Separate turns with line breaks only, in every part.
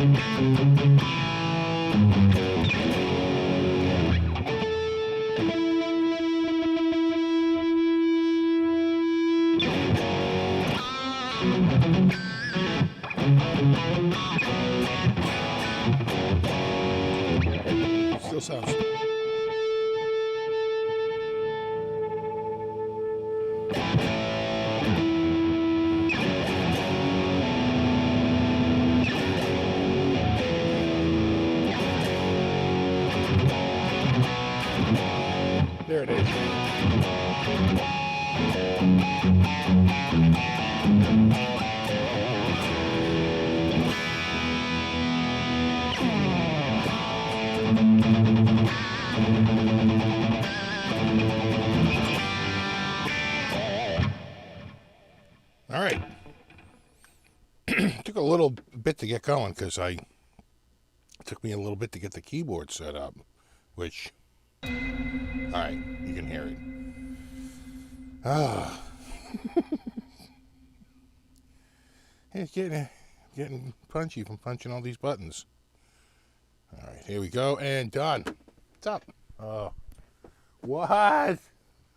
Still sounds. There it is. All right. Took a little bit to get going because it took me a little bit to get the keyboard set up, which, all right, you can hear it. It's getting punchy from punching all these buttons. All right, here we go, and done. What's up? Oh, what?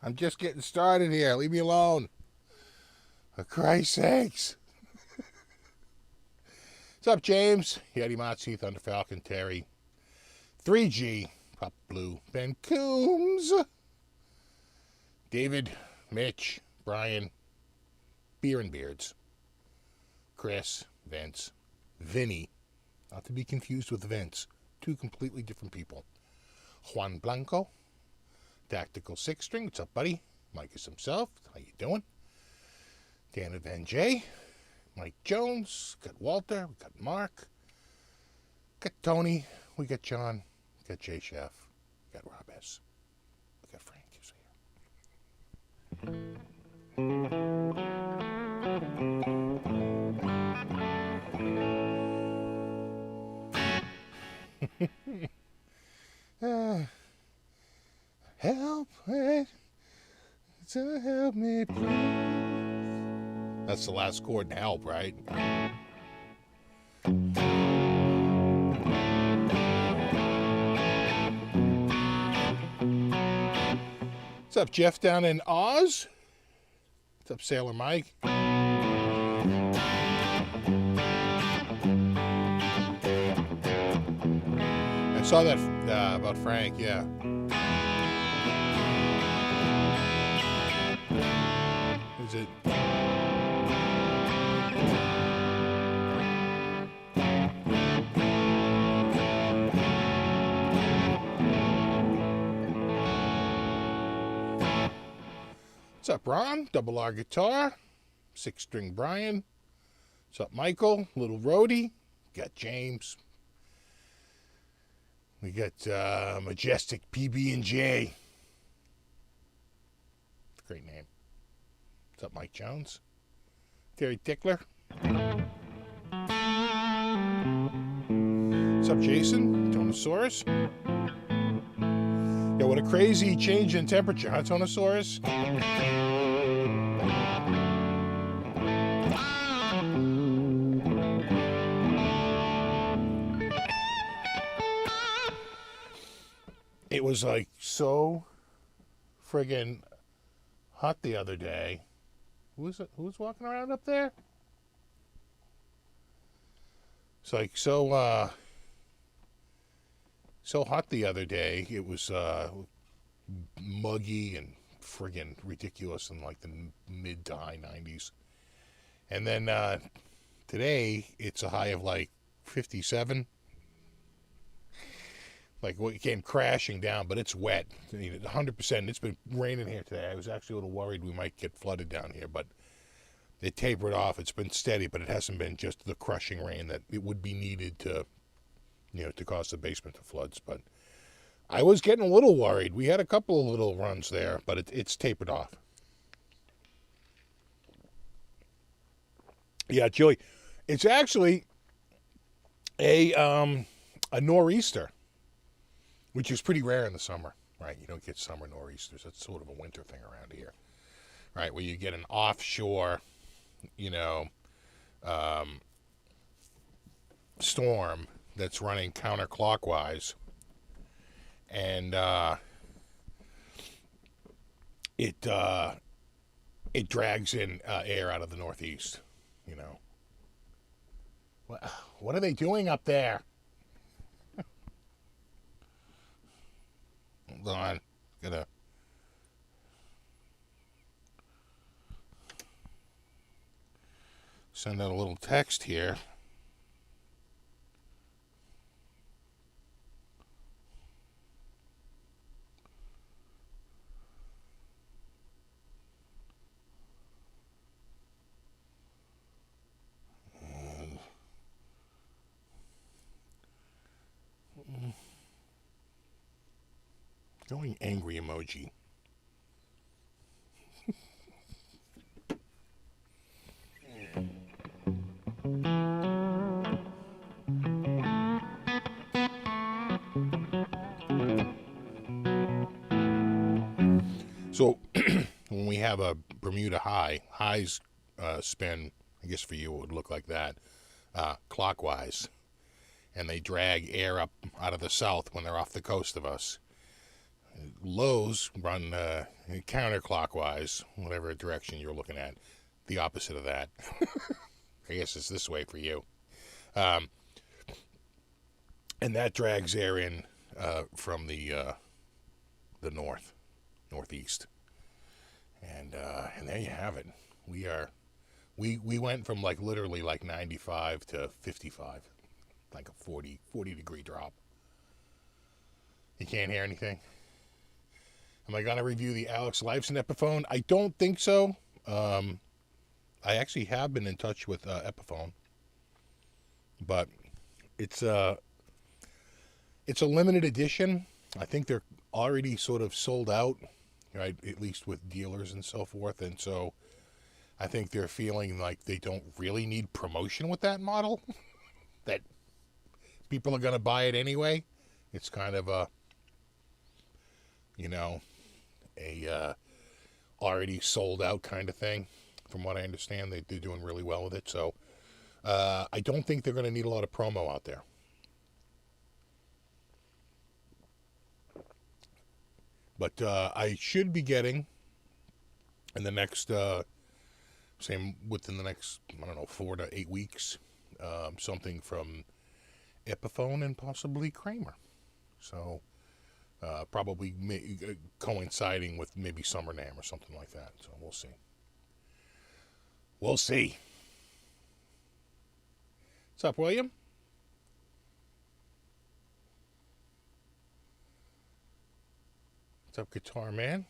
I'm just getting started here. Leave me alone. For Christ's sakes. What's up, James? Yeti Motzi, Thunder Falcon, Terry, 3G, Pop Blue, Ben Coombs, David, Mitch, Brian, Beer and Beards, Chris, Vince, Vinny, not to be confused with Vince, two completely different people, Juan Blanco, Tactical Six String, what's up, buddy? Micus himself, how you doing? Dan Van J, Mike Jones, got Walter, we got Mark, got Tony, we got John, we got Jay Chef, we got Rob S, we got Frank who's here. Help me, to help me please. That's the last chord in Help, right? What's up, Jeff down in Oz? What's up, Sailor Mike? I saw that about Frank, yeah. Is it? What's up, Ron? Double R guitar. 6-string Brian. What's up, Michael? Little Rhodey. Got James. We got Majestic PB&J. Great name. What's up, Mike Jones? Terry Tickler. What's up, Jason? Tonosaurus. Yo, what a crazy change in temperature, huh, Tonosaurus? It was like so friggin' hot the other day. Who was walking around up there? It's like so hot the other day. It was muggy and friggin' ridiculous in like the mid to high 90s. And then today it's a high of like 57. Like, well, it came crashing down, but it's wet. 100%. It's been raining here today. I was actually a little worried we might get flooded down here, but it tapered off. It's been steady, but it hasn't been just the crushing rain that it would be needed to, to cause the basement to floods. But I was getting a little worried. We had a couple of little runs there, but it's tapered off. Yeah, Joey, it's actually a nor'easter, which is pretty rare in the summer, right? You don't get summer nor'easters. That's sort of a winter thing around here, right? Where you get an offshore, storm that's running counterclockwise, and it drags in air out of the northeast. You know, what are they doing up there? Hold on, gonna. Send out a little text here. Going angry emoji. So when we have a Bermuda high, highs spin, I guess for you it would look like that, clockwise. And they drag air up out of the south when they're off the coast of us. Lows run counterclockwise, whatever direction you're looking at, the opposite of that. I guess it's this way for you. And that drags air in from the northeast. And there you have it. We went from like literally like 95 to 55, like a 40 degree drop. You can't hear anything? Am I going to review the Alex Lifeson Epiphone? I don't think so. I actually have been in touch with Epiphone, but it's a limited edition. I think they're already sort of sold out, right? At least with dealers and so forth. And so I think they're feeling like they don't really need promotion with that model, that people are going to buy it anyway. It's kind of a, a already sold out kind of thing. From what I understand, they're doing really well with it. So I don't think they're going to need a lot of promo out there. But I should be getting in the next, within the next, 4 to 8 weeks, something from Epiphone and possibly Kramer. So probably coinciding with maybe Summer NAMM or something like that. So we'll see. We'll see. What's up, William? What's up, Guitar Man?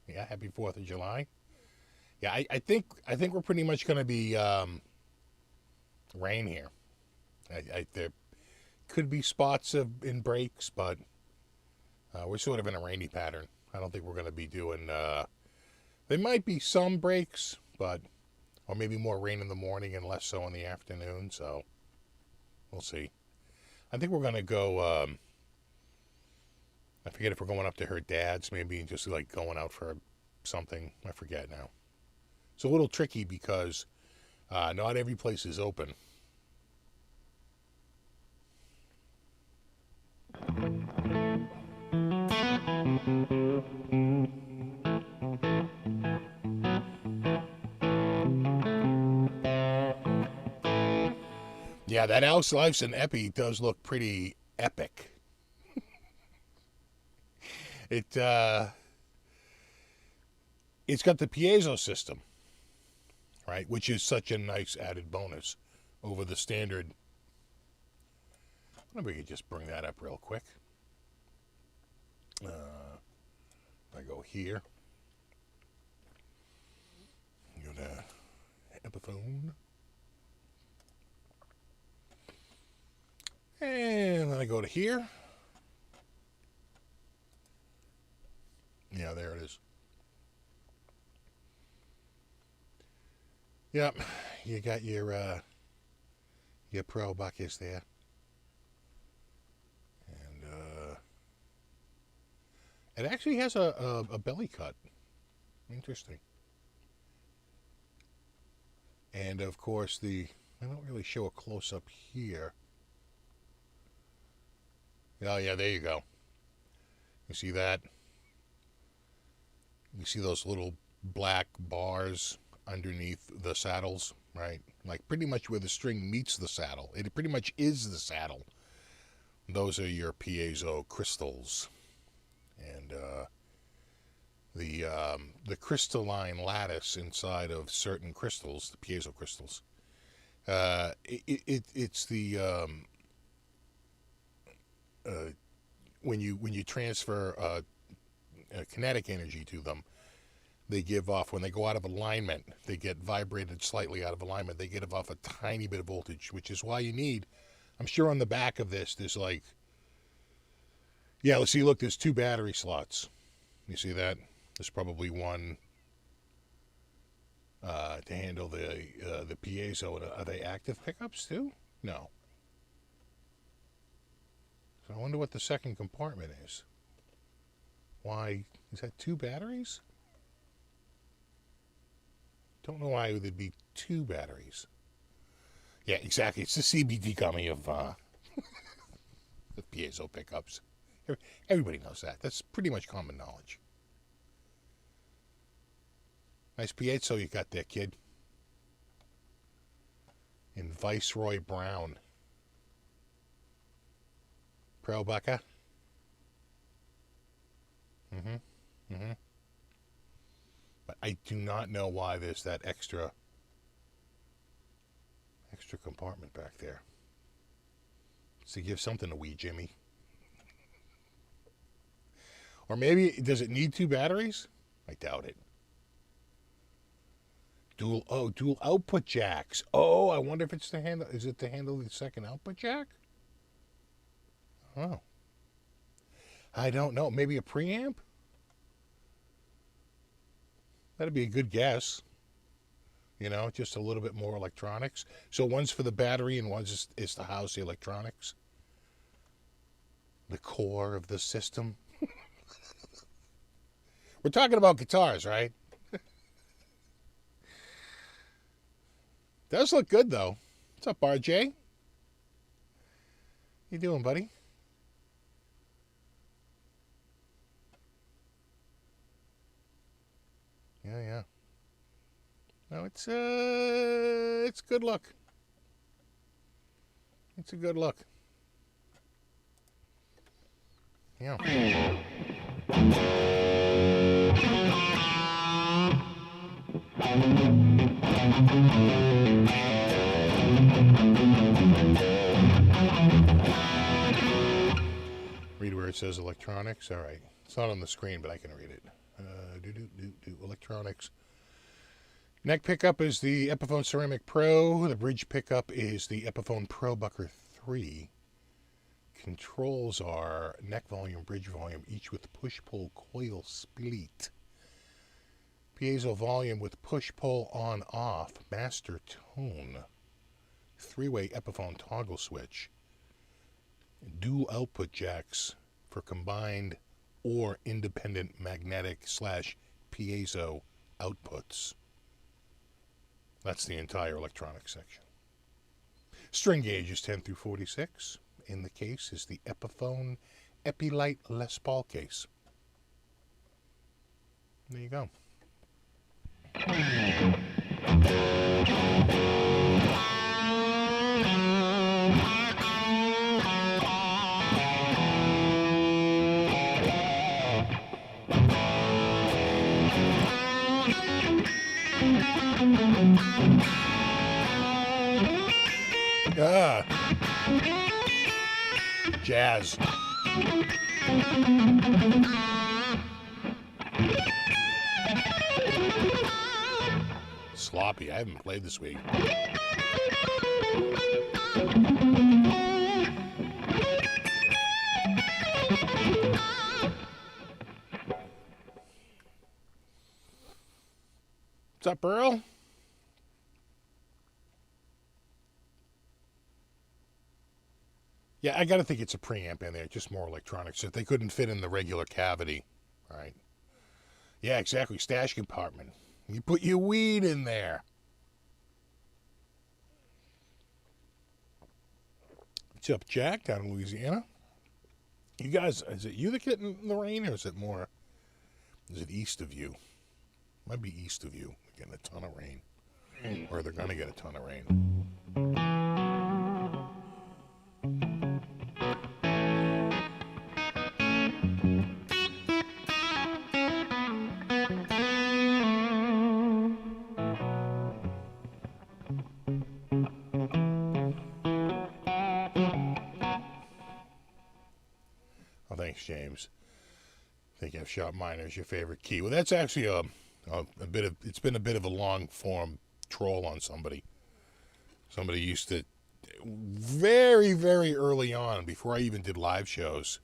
Yeah, happy 4th of July. Yeah, I think we're pretty much going to be rain here. There could be spots in breaks, but we're sort of in a rainy pattern. I don't think we're going to be doing... there might be some breaks, but... Or maybe more rain in the morning and less so in the afternoon, so... We'll see. I think we're going to go... I forget if we're going up to her dad's, maybe just like going out for something. I forget now. It's a little tricky because not every place is open. Yeah, that Alex Lifeson Epi does look pretty epic. It's got the piezo system, right? Which is such a nice added bonus over the standard. I wonder if we could just bring that up real quick. I go here. Go to Epiphone. And then I go to here. Yeah, there it is. Yep, you got your Pro buckets there. And it actually has a belly cut. Interesting. And of course I don't really show a close-up here. Oh, yeah, there you go. You see that? You see those little black bars underneath the saddles, right? Like pretty much where the string meets the saddle. It pretty much is the saddle. Those are your piezo crystals. And the crystalline lattice inside of certain crystals, the piezo crystals, it's the when you transfer kinetic energy to them, they give off, when they go out of alignment, they get vibrated slightly out of alignment. They give off a tiny bit of voltage, which is why you need, I'm sure on the back of this, there's like, yeah, let's see, look, there's 2 battery slots. You see that? There's probably one to handle the piezo. Are they active pickups too? No. So I wonder what the second compartment is. Why, is that 2 batteries? Don't know why there'd be 2 batteries. Yeah, exactly. It's the CBD gummy of the piezo pickups. Everybody knows that. That's pretty much common knowledge. Nice piezo you got there, kid. In Viceroy Brown. Pro Bucka. But I do not know why there's that extra compartment back there. To give something to wee Jimmy. Or maybe, does it need 2 batteries? I doubt it. Dual output jacks. Oh, I wonder if it's to handle, is it to handle the second output jack? Oh. I don't know. Maybe a preamp? That'd be a good guess. You know, just a little bit more electronics. So one's for the battery and one's is to house the electronics. The core of the system. We're talking about guitars, right? Does look good, though. What's up, RJ? You doing, buddy? Yeah. No, it's good look. It's a good look. Yeah. Read where it says electronics. All right. It's not on the screen, but I can read it. Electronics. Neck pickup is the Epiphone Ceramic Pro. The bridge pickup is the Epiphone Pro Bucker 3. Controls are neck volume, bridge volume, each with push-pull coil split. Piezo volume with push-pull on-off, master tone. 3-way Epiphone toggle switch. Dual output jacks for combined or independent magnetic / piezo outputs. That's the entire electronics section. String gauge is 10 through 46. In the case is the Epiphone Epiphone Les Paul case. There you go. Jazz. Sloppy. I haven't played this week. What's up, Earl? Yeah, I gotta think it's a preamp in there, just more electronics. If they couldn't fit in the regular cavity, right? Yeah, exactly. Stash compartment. You put your weed in there. What's up, Jack, down in Louisiana? You guys, is it you that get in the rain, or is it east of you? Might be east of you. They're getting a ton of rain. Or they're going to get a ton of rain. Oh, thanks, James. I think F sharp minor is your favorite key. Well, that's actually it's been a bit of a long form troll on somebody. Somebody used to, very, very early on, before I even did live shows,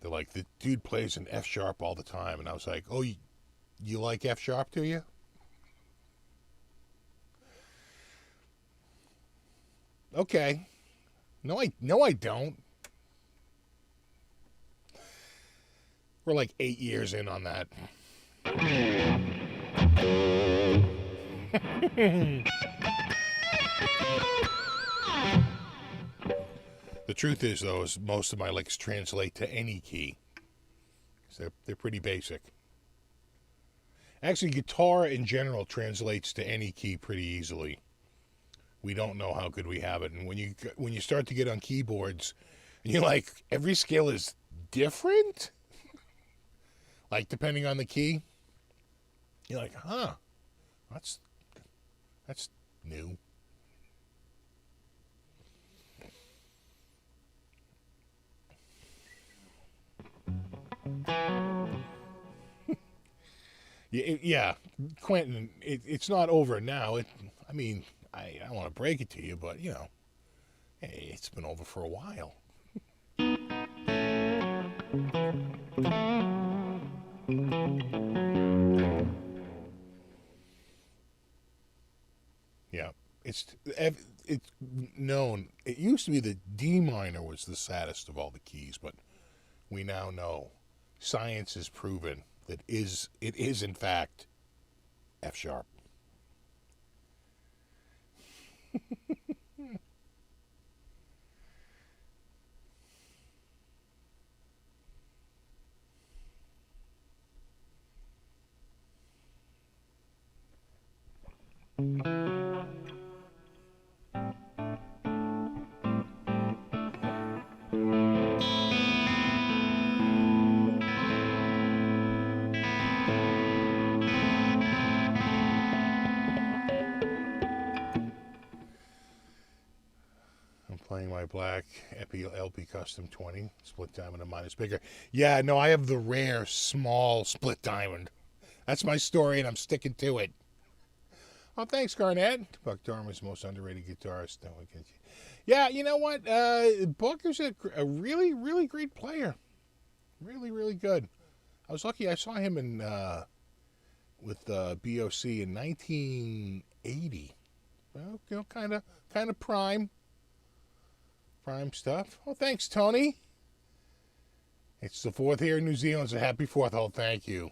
they're like, the dude plays an F sharp all the time. And I was like, oh, you like F sharp, do you? Okay. No, I don't. We're like 8 years in on that. The truth is, though, is most of my licks translate to any key. They're pretty basic. Actually, guitar in general translates to any key pretty easily. We don't know how good we have it. And when you start to get on keyboards, and you're like, every scale is different? Like, depending on the key, you're like, huh, that's new. Yeah, Quentin, it's not over now. I mean, I don't want to break it to you, but, you know, hey, it's been over for a while. Yeah, it's known. It used to be that D minor was the saddest of all the keys, but we now know, science has proven that it is in fact F sharp. Playing my black LP Custom 20 split diamond, and mine is bigger. Yeah, no, I have the rare small split diamond. That's my story, and I'm sticking to it. Oh, thanks, Garnett. Buck Dharma's most underrated guitarist. Yeah, you know what? Bucker's a really, really great player. Really, really good. I was lucky. I saw him with BOC in 1980. Well, you know, kind of prime stuff. Oh, thanks, Tony. It's the 4th here in New Zealand, so happy 4th. Oh, thank you.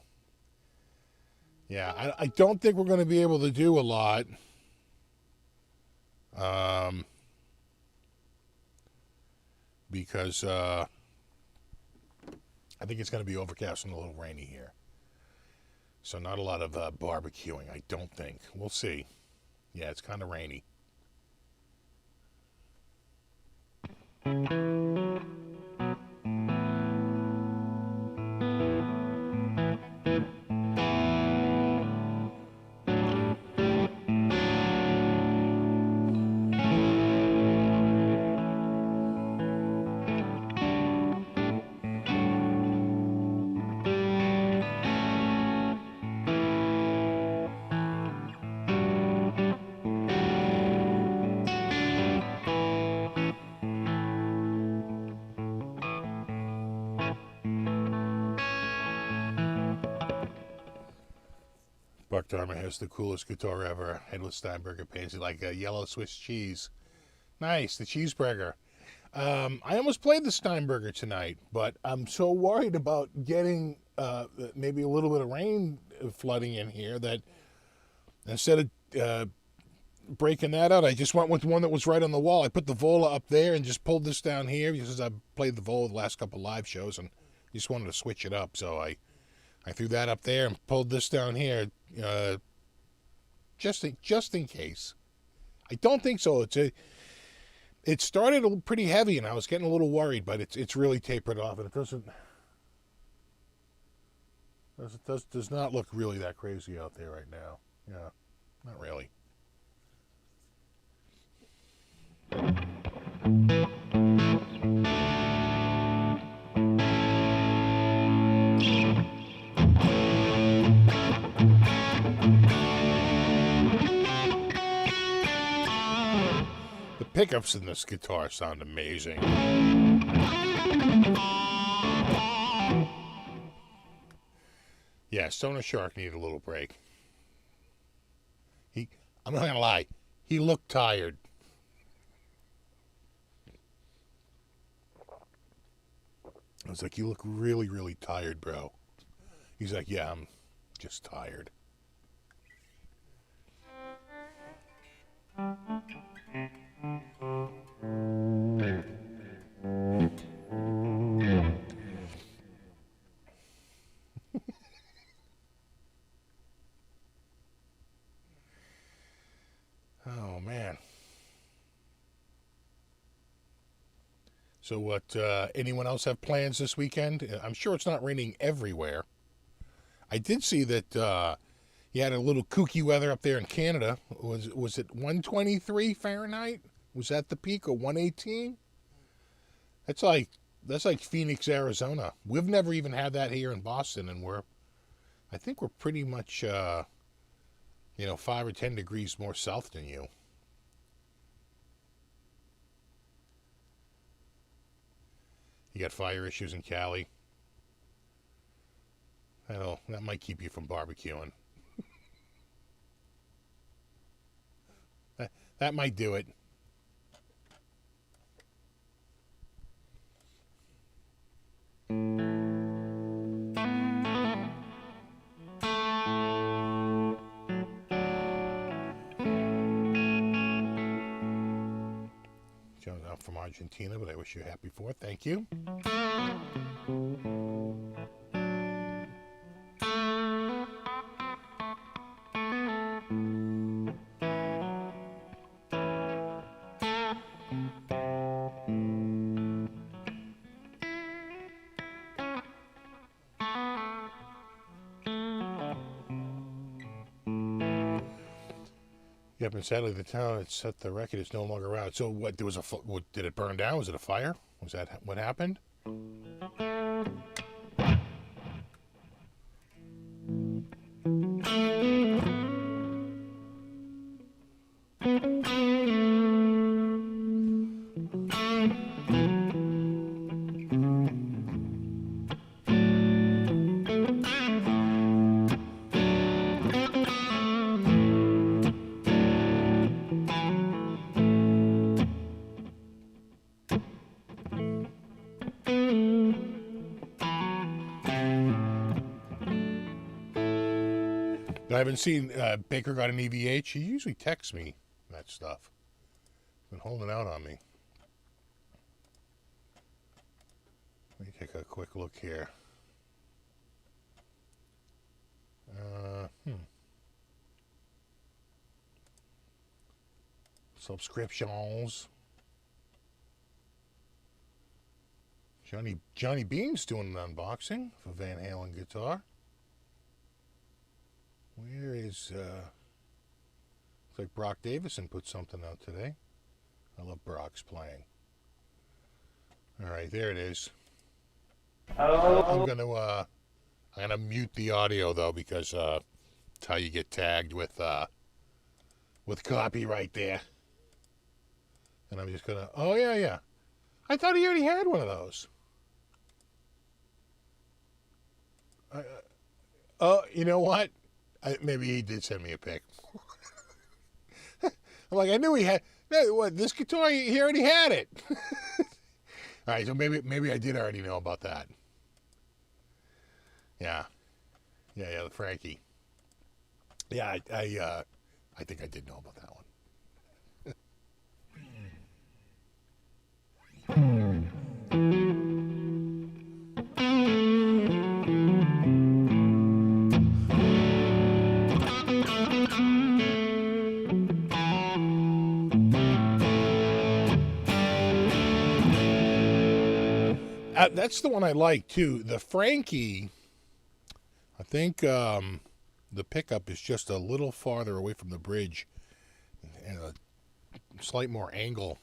Yeah, I don't think we're going to be able to do a lot. Because I think it's going to be overcast and a little rainy here. So not a lot of barbecuing, I don't think. We'll see. Yeah, it's kind of rainy. Buck Dharma has the coolest guitar ever. Headless Steinberger paints it like a yellow Swiss cheese. Nice, the cheeseburger. I almost played the Steinberger tonight, but I'm so worried about getting maybe a little bit of rain flooding in here that instead of breaking that out, I just went with one that was right on the wall. I put the Vola up there and just pulled this down here because I played the Vola the last couple live shows and just wanted to switch it up. So I threw that up there and pulled this down here, just in case. I don't think so. It started pretty heavy and I was getting a little worried, but it's really tapered off and it does not look really that crazy out there right now. Yeah, not really. The pickups in this guitar sound amazing. Yeah, Stoner Shark needed a little break. I'm not gonna lie, he looked tired. I was like, you look really, really tired, bro. He's like, yeah, I'm just tired. Oh, man. So what, anyone else have plans this weekend? I'm sure it's not raining everywhere. I did see that you had a little kooky weather up there in Canada. Was it 123 Fahrenheit? Was that the peak, or 118? That's like Phoenix, Arizona. We've never even had that here in Boston, and I think we're pretty much 5 or 10 degrees more south than you. You got fire issues in Cali. That might keep you from barbecuing. That might do it. John's out from Argentina, but I wish you a happy 4th. Thank you. Yep, and sadly the town that set the record is no longer around. So what, did it burn down? Was it a fire? Was that what happened? I haven't seen Baker got an EVH. He usually texts me that stuff. Been holding out on me. Let me take a quick look here. Subscriptions. Johnny Bean's doing an unboxing for Van Halen guitar. Where is, looks like Brock Davison put something out today. I love Brock's playing. Alright, there it is. I'm gonna mute the audio though, because, it's how you get tagged with copyright there. And I'm just gonna, oh yeah. I thought he already had one of those. You know what? Maybe he did send me a pic. I'm like, I knew he had. What, this guitar? He already had it. All right, so maybe I did already know about that. Yeah, the Frankie. Yeah, I think I did know about that one. That's the one I like too. The Frankie, I think the pickup is just a little farther away from the bridge and a slight more angle,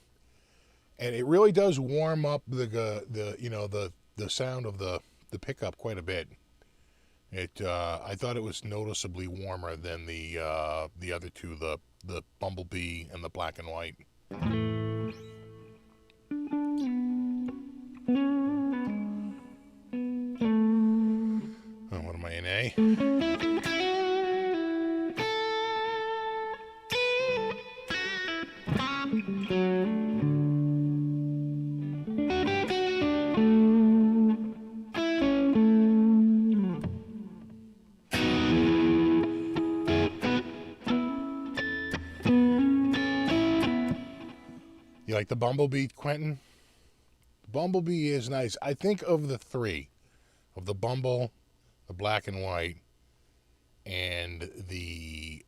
and it really does warm up the sound of the pickup quite a bit. I thought it was noticeably warmer than the other two, the Bumblebee and the black and white. Oh, what am I in A? You like the Bumblebee, Quentin? The Bumblebee is nice. I think of the three, of the Bumble, the black and white, and the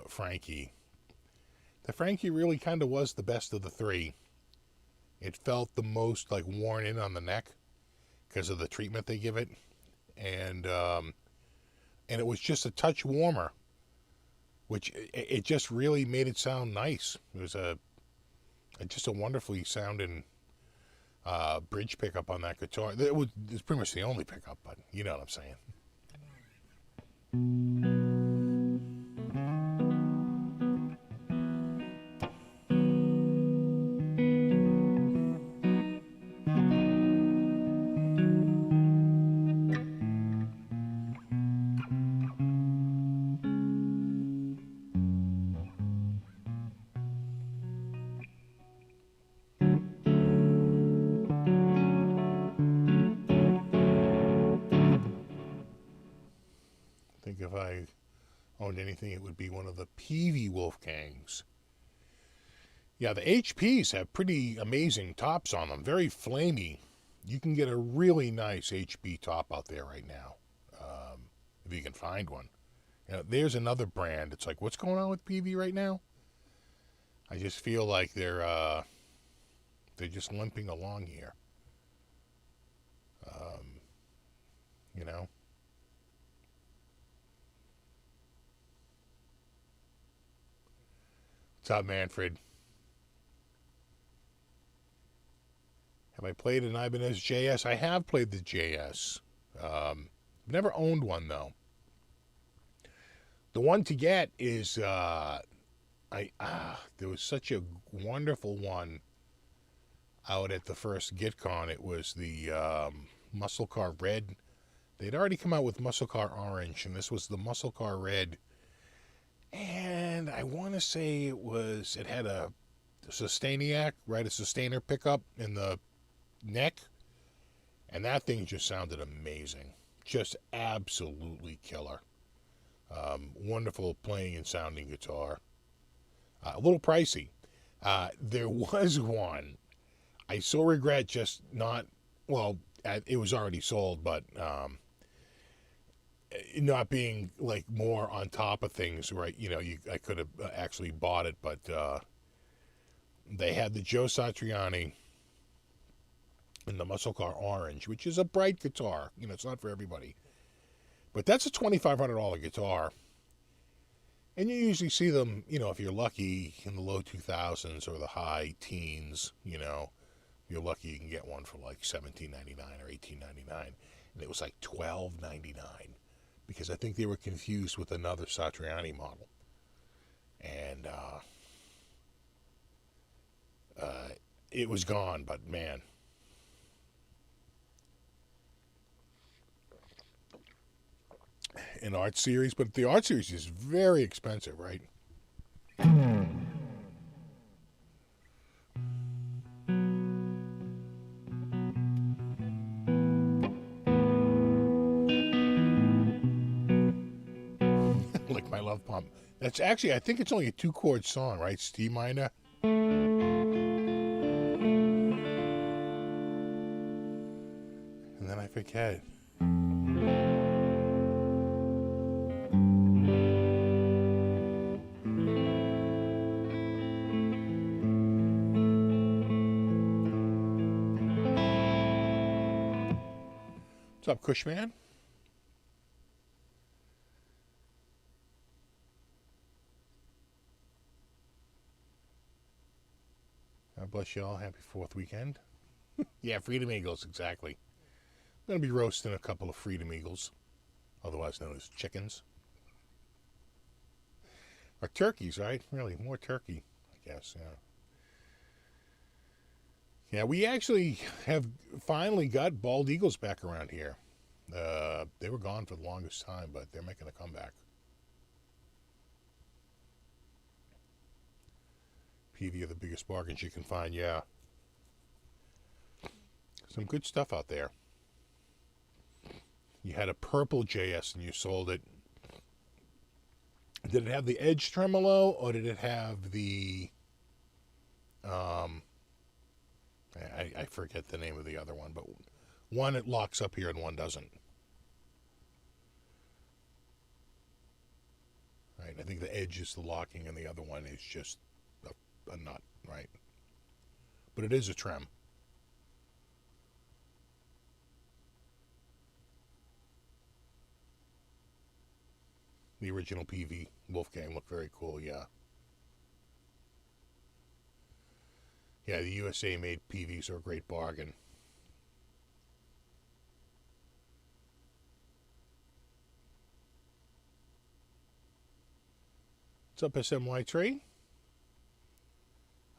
Frankie. The Frankie really kind of was the best of the three. It felt the most like worn in on the neck because of the treatment they give it, and it was just a touch warmer, which it just really made it sound nice. It was just a wonderfully sounding bridge pickup on that guitar. It's pretty much the only pickup, but you know what I'm saying. If I owned anything, it would be one of the PV Wolfgangs. Yeah, the HPs have pretty amazing tops on them. Very flamey. You can get a really nice HP top out there right now, if you can find one. You know, there's another brand. It's like, what's going on with PV right now? I just feel like they're just limping along here. You know. What's up, Manfred? Have I played an Ibanez JS? I have played the JS. Never owned one, though. The one to get is, there was such a wonderful one out at the first GitCon. It was the Muscle Car Red. They'd already come out with Muscle Car Orange, and this was the Muscle Car Red. And I want to say it had a Sustainiac, right? A sustainer pickup in the neck. And that thing just sounded amazing. Just absolutely killer. Wonderful playing and sounding guitar. A little pricey. There was one. I so regret just not, well, it was already sold, but not being like more on top of things, right? You know, I could have actually bought it, but they had the Joe Satriani and the Muscle Car Orange, which is a bright guitar. You know, it's not for everybody, but that's a $2,500 guitar, and you usually see them, you know, if you're lucky, in the low 2000s or the high teens. You know, if you're lucky, you can get one for like $17.99 or $18.99, and it was like $12.99. Because I think they were confused with another Satriani model. And it was gone, but man. An art series, but the art series is very expensive, right? Like My Love Pump. That's actually, I think it's only a 2-chord song, right? C minor. And then I forget. What's up, Cushman? God bless you all. Happy 4th weekend. Yeah, Freedom Eagles, exactly. I'm going to be roasting a couple of Freedom Eagles, otherwise known as chickens. Or turkeys, right? Really, more turkey, I guess, yeah. Yeah, we actually have finally got bald eagles back around here. They were gone for the longest time, but they're making a comeback. PV are the biggest bargains you can find, yeah. Some good stuff out there. You had a purple JS and you sold it. Did it have the edge tremolo, or did it have the... I forget the name of the other one, but one it locks up here and one doesn't. Right, I think the edge is the locking and the other one is just a nut, right? But it is a trem. The original PV Wolfgang looked very cool, yeah. Yeah, the USA made PVs are a great bargain. What's up, SMY Tree?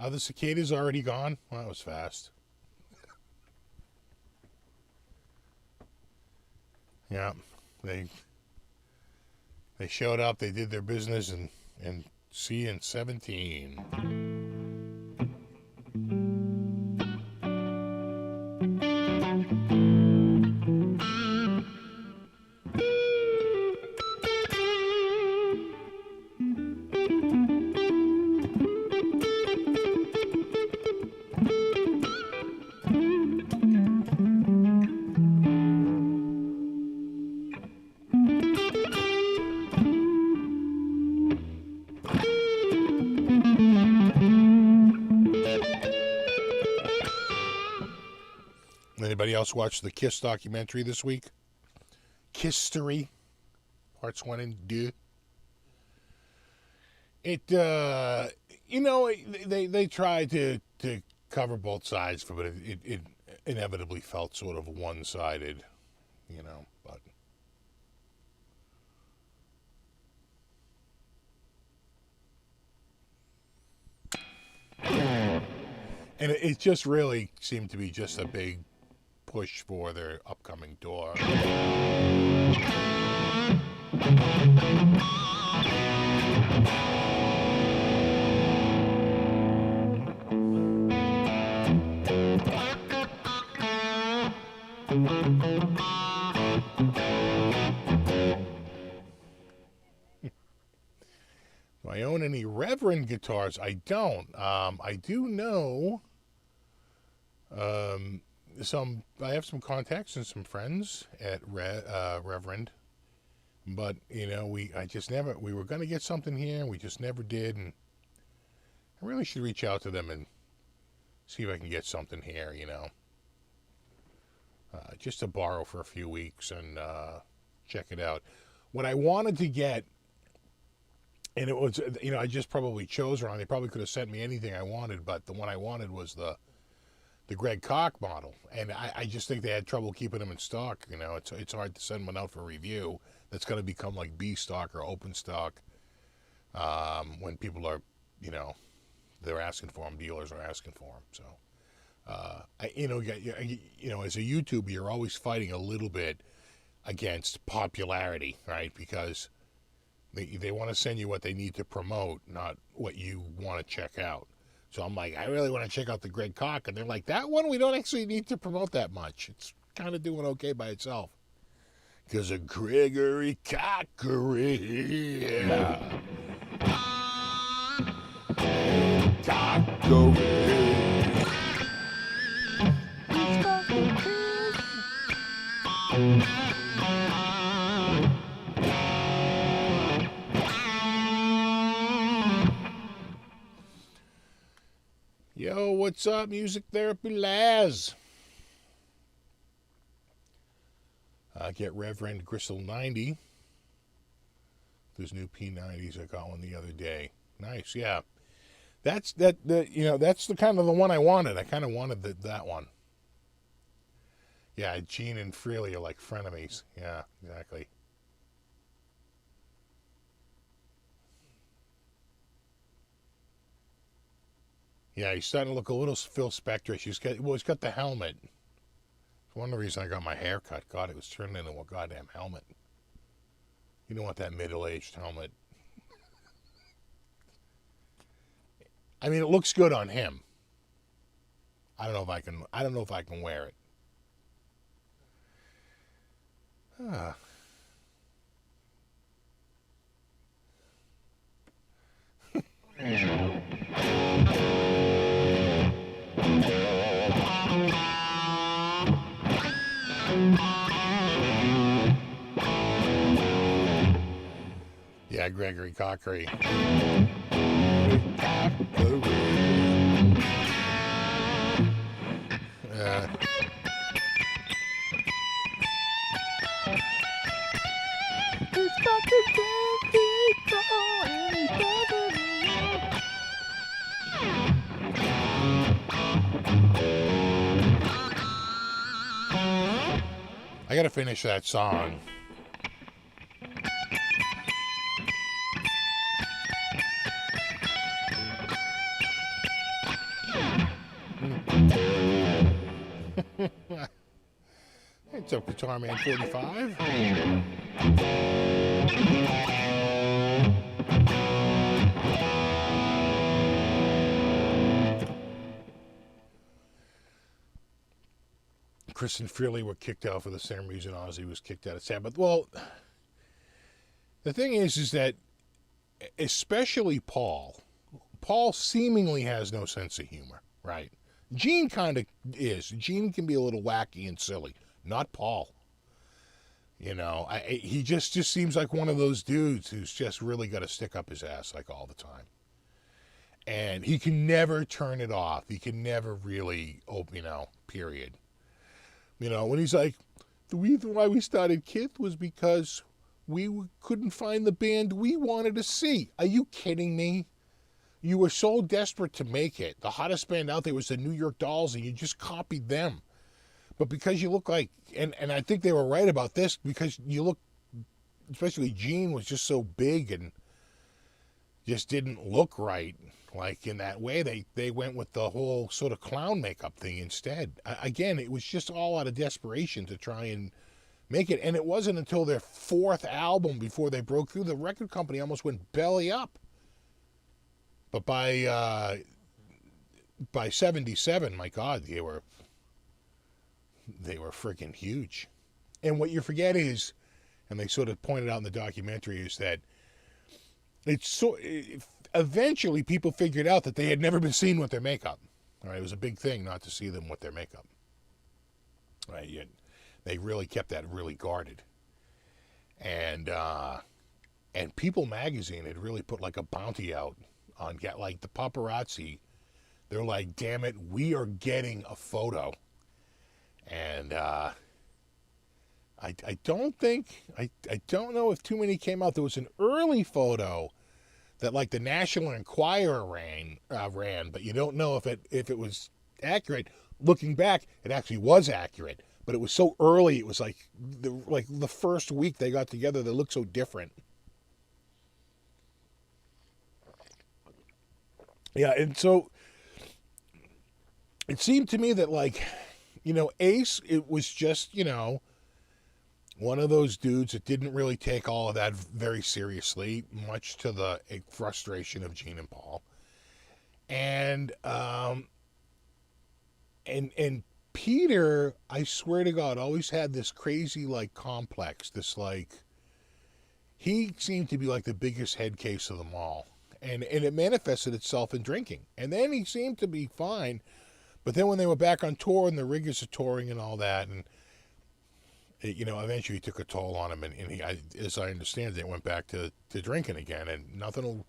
Are the cicadas already gone? Well, that was fast. Yeah, they showed up, they did their business, and see you in 17. Anybody else watch the Kiss documentary this week? Kisstory, parts 1 and 2. It, they tried to cover both sides for it, but it inevitably felt sort of one-sided, but... And it just really seemed to be just a big push for their upcoming tour. Do I own any Reverend guitars? I don't. I do know I have some contacts and some friends at Reverend, but we were going to get something here, and we just never did, and I really should reach out to them and see if I can get something here, just to borrow for a few weeks and check it out. What I wanted to get, and it was, I just probably chose wrong. They probably could have sent me anything I wanted, but the one I wanted was the Greg Koch model, and I just think they had trouble keeping them in stock. It's hard to send one out for review. That's going to become like B stock or open stock when people are, they're asking for them. Dealers are asking for them. So, as a YouTuber, you're always fighting a little bit against popularity, right? Because they want to send you what they need to promote, not what you want to check out. So I'm like, I really want to check out the Greg Koch. And they're like, that one we don't actually need to promote that much. It's kind of doing okay by itself. Because of Gregory Cockery. Yeah. Cockery. Yo, what's up, Music Therapy Laz? Get Reverend Gristle 90. Those new P90s. I got one the other day. Nice, yeah. That's that's the kind of the one I wanted. I kind of wanted that one. Yeah, Gene and Freely are like frenemies. Yeah, exactly. Yeah, he's starting to look a little Phil Spector-ish. He's got the helmet. One of the reasons I got my hair cut. God, it was turned into a goddamn helmet. You don't want that middle-aged helmet. I mean, it looks good on him. I don't know if I can wear it. Ah. Yeah, Gregory Cockery. I gotta finish that song. What's up, Guitar Man 45? Chris and Freely were kicked out for the same reason Ozzy was kicked out of Sabbath. Well, the thing is that especially Paul seemingly has no sense of humor, right? Gene kind of is. Gene can be a little wacky and silly. Not Paul. You know, he just seems like one of those dudes who's just really got to stick up his ass like all the time. And he can never turn it off. He can never really, period. You know, when he's like, the reason why we started Kith was because we couldn't find the band we wanted to see. Are you kidding me? You were so desperate to make it. The hottest band out there was the New York Dolls, and you just copied them. But because you look like, and I think they were right about this, because you look, especially Gene was just so big and just didn't look right. Like in that way, they went with the whole sort of clown makeup thing instead. Again, it was just all out of desperation to try and make it. And it wasn't until their fourth album before they broke through. The record company almost went belly up. But by 77, my God, they were freaking huge. And what you forget is, and they sort of pointed out in the documentary, is that eventually people figured out that they had never been seen with their makeup. All right, it was a big thing not to see them with their makeup. Right, they really kept that really guarded. And People Magazine had really put like a bounty out on like the paparazzi. They're like, damn it, we are getting a photo. And I don't know if too many came out. There was an early photo that like the National Enquirer ran, but you don't know if it was accurate. Looking back, it actually was accurate, but it was so early. It was like the first week they got together, they looked so different. Yeah, and so it seemed to me that Ace, it was just, one of those dudes that didn't really take all of that very seriously, much to the frustration of Gene and Paul. And Peter, I swear to God, always had this crazy complex, this he seemed to be like the biggest head case of them all. And it manifested itself in drinking. And then he seemed to be fine. But then when they were back on tour and the rigors of touring and all that, and eventually it took a toll on him, and he, as I understand it, went back to drinking again, and nothing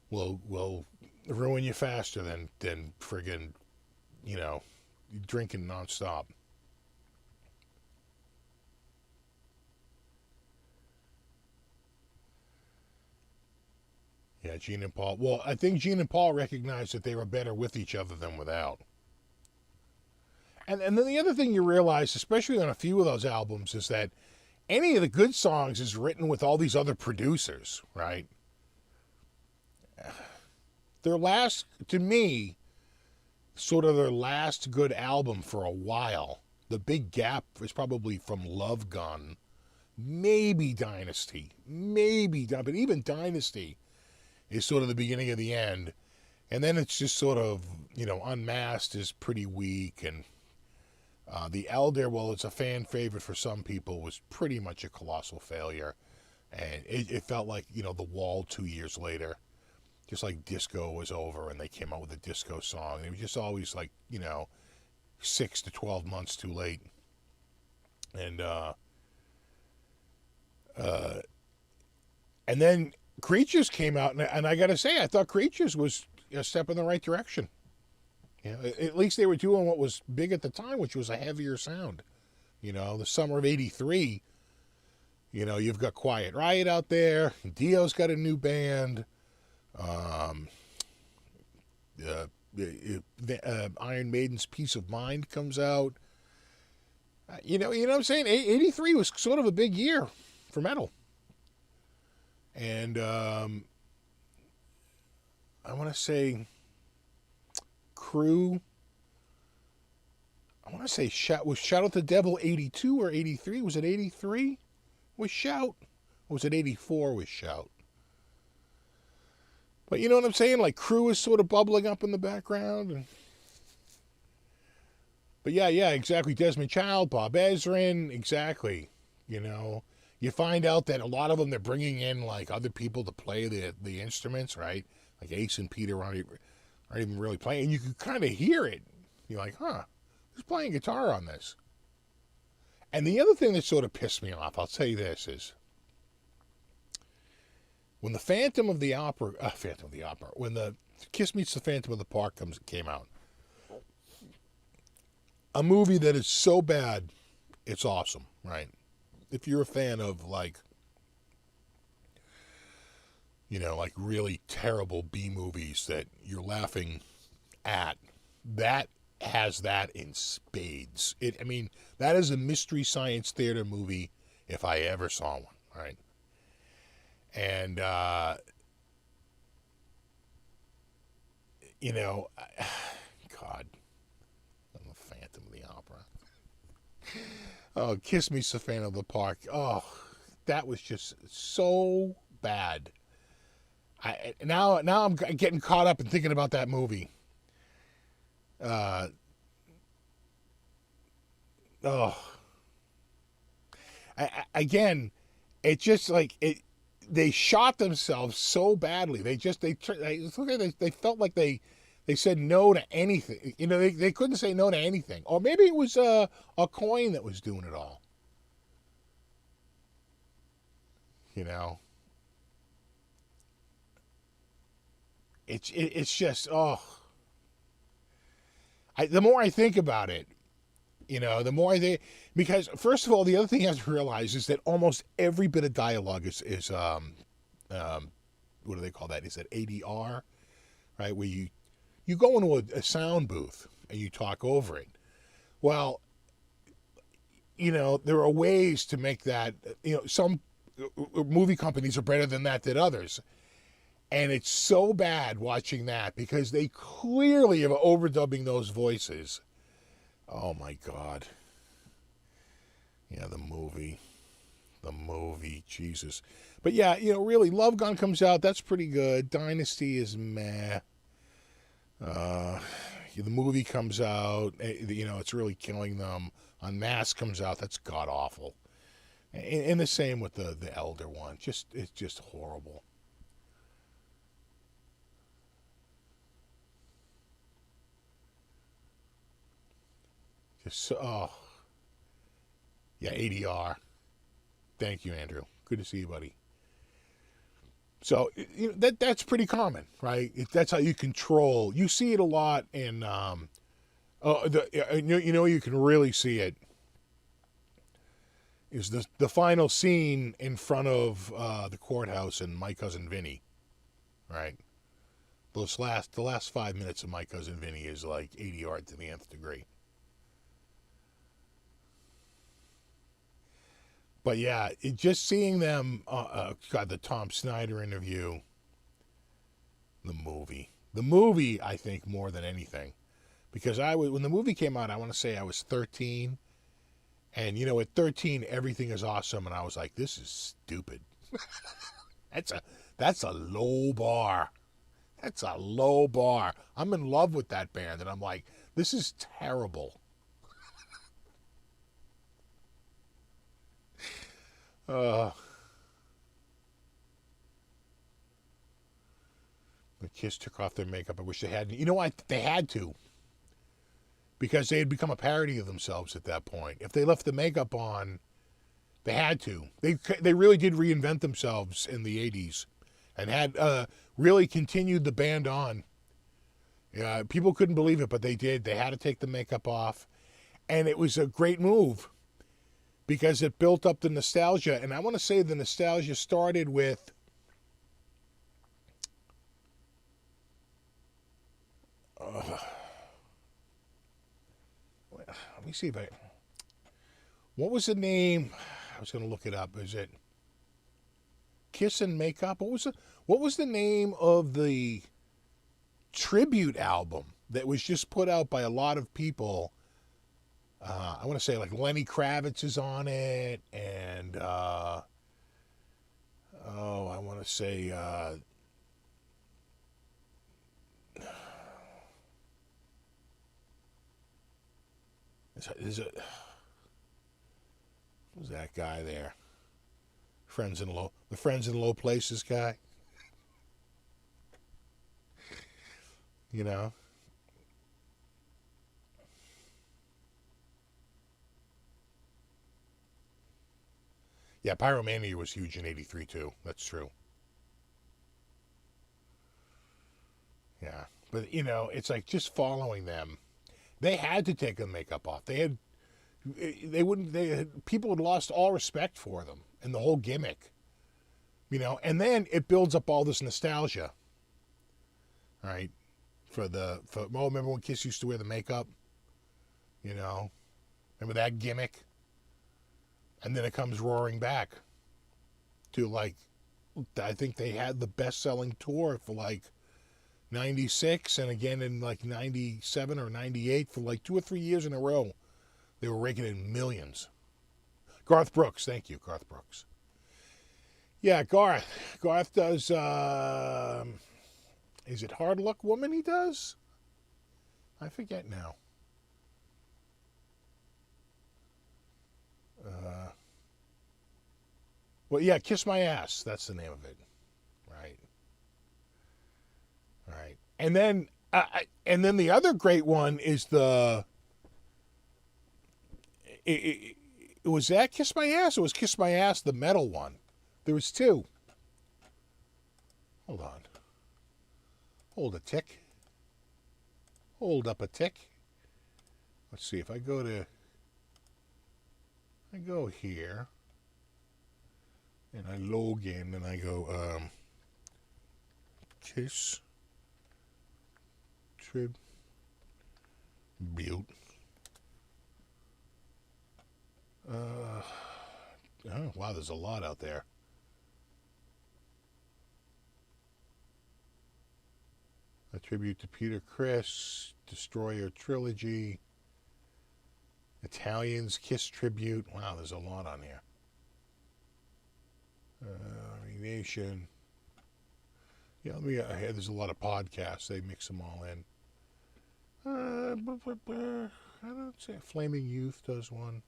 will ruin you faster than friggin', drinking nonstop. Yeah, Gene and Paul. Well, I think Gene and Paul recognized that they were better with each other than without. And then the other thing you realize, especially on a few of those albums, is that any of the good songs is written with all these other producers, right? Their last, to me, sort of their last good album for a while, the big gap is probably from Love Gun, maybe Dynasty, but even Dynasty is sort of the beginning of the end. And then it's just sort of, Unmasked is pretty weak, and The Elder, well, it's a fan favorite for some people, was pretty much a colossal failure. And it felt like, The Wall 2 years later, just like disco was over and they came out with a disco song. It was just always like, 6 to 12 months too late. And then Creatures came out, and I got to say, I thought Creatures was a step in the right direction. At least they were doing what was big at the time, which was a heavier sound. The summer of '83, you've got Quiet Riot out there. Dio's got a new band. Iron Maiden's Peace of Mind comes out. You know what I'm saying? '83 was sort of a big year for metal. And I want to say Crew. I want to say was Shout at the Devil 82 or 83? Was it 83 with Shout? Or was it 84 with Shout? But you know what I'm saying? Like Crew is sort of bubbling up in the background. But yeah, exactly. Desmond Child, Bob Ezrin, exactly. You find out that a lot of them, they're bringing in like other people to play the instruments, right? Like Ace and Peter aren't even really playing. And you can kind of hear it. You're like, who's playing guitar on this? And the other thing that sort of pissed me off, I'll tell you this, is when the when the Kiss Meets the Phantom of the Park came out, a movie that is so bad, it's awesome, right? If you're a fan of like really terrible B movies that you're laughing at, that has that in spades. That is a Mystery Science Theater movie if I ever saw one, right? And, God, I'm a Phantom of the Opera. Oh, Kiss Me, the Phantom of the Park. Oh, that was just so bad. Now I'm getting caught up in thinking about that movie. Again, it's just like it. They shot themselves so badly. They felt like they said no to anything. They couldn't say no to anything. Or maybe it was a coin that was doing it all. It's just, the more I think about it, the more because first of all, the other thing you have to realize is that almost every bit of dialogue is what do they call that? Is that ADR, right? Where you go into a sound booth and you talk over it. Well, there are ways to make that, some movie companies are better than others. And it's so bad watching that because they clearly are overdubbing those voices. Oh my God. Yeah, the movie, Jesus. But yeah, really, Love Gun comes out. That's pretty good. Dynasty is meh. The movie comes out. It's really killing them. Unmasked comes out. That's god awful. And the same with the Elder one. It's just horrible. Yeah, ADR. Thank you, Andrew. Good to see you, buddy. So that's pretty common, right? That's how you control. You see it a lot in. You can really see it. Is the final scene in front of the courthouse and My Cousin Vinny. right? The last 5 minutes of My Cousin Vinny is like 80 yard to the nth degree. But yeah, just seeing them, God, the Tom Snyder interview, the movie, I think more than anything, because when the movie came out, I want to say I was 13, and at 13 everything is awesome, and I was like, this is stupid. that's a low bar. That's a low bar. I'm in love with that band, and I'm like, this is terrible. The Kiss took off their makeup. I wish they hadn't. You know what? They had to. Because they had become a parody of themselves at that point. If they left the makeup on, they had to. They really did reinvent themselves in the 80s and had really continued the band on. People couldn't believe it, but they did. They had to take the makeup off. And it was a great move because it built up the nostalgia. And I want to say the nostalgia started with let me see if what was the name? I was going to look it up. Is it Kiss and Makeup? What was the name of the tribute album that was just put out by a lot of people? I want to say like Lenny Kravitz is on it, and I want to say is it who's that guy there? The Friends in Low Places guy. Yeah, Pyromania was huge in '83 too. That's true. Yeah, but it's like just following them. They had to take the makeup off. People had lost all respect for them and the whole gimmick. And then it builds up all this nostalgia. Right? Remember when Kiss used to wear the makeup? Remember that gimmick? And then it comes roaring back to I think they had the best-selling tour for 96 and again in 97 or 98 for 2 or 3 years in a row. They were raking in millions. Garth Brooks, thank you, Garth Brooks. Yeah, Garth. Garth does, is it Hard Luck Woman he does? I forget now. Well, yeah, Kiss My Ass. That's the name of it. Right. Right. And then the other great one is was that Kiss My Ass or was Kiss My Ass the metal one? There was two. Hold on. Hold a tick. Hold up a tick. Let's see if I go here and I log in and I go Kiss Tribute. Oh wow, there's a lot out there. A tribute to Peter Criss, Destroyer Trilogy, Italians, Kiss Tribute. Wow, there's a lot on here. Nation. Yeah, there's a lot of podcasts. They mix them all in. I don't say Flaming Youth does one.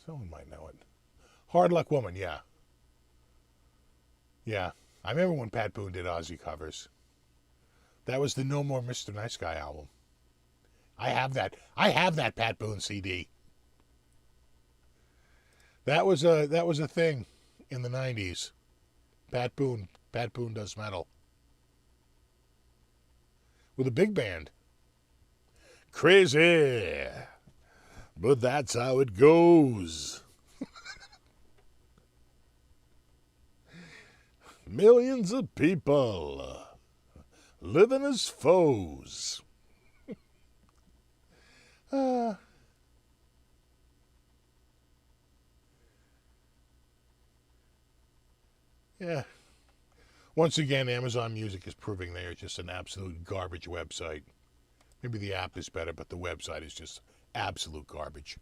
Someone might know it. Hard Luck Woman, yeah. Yeah. I remember when Pat Boone did Ozzy covers. That was the No More Mr. Nice Guy album. I have that Pat Boone CD. That was a thing in the 90s. Pat Boone. Pat Boone does metal. With a big band. Crazy. But that's how it goes. Millions of people living as foes. Yeah. Once again, Amazon Music is proving they are just an absolute garbage website. Maybe the app is better, but the website is just absolute garbage.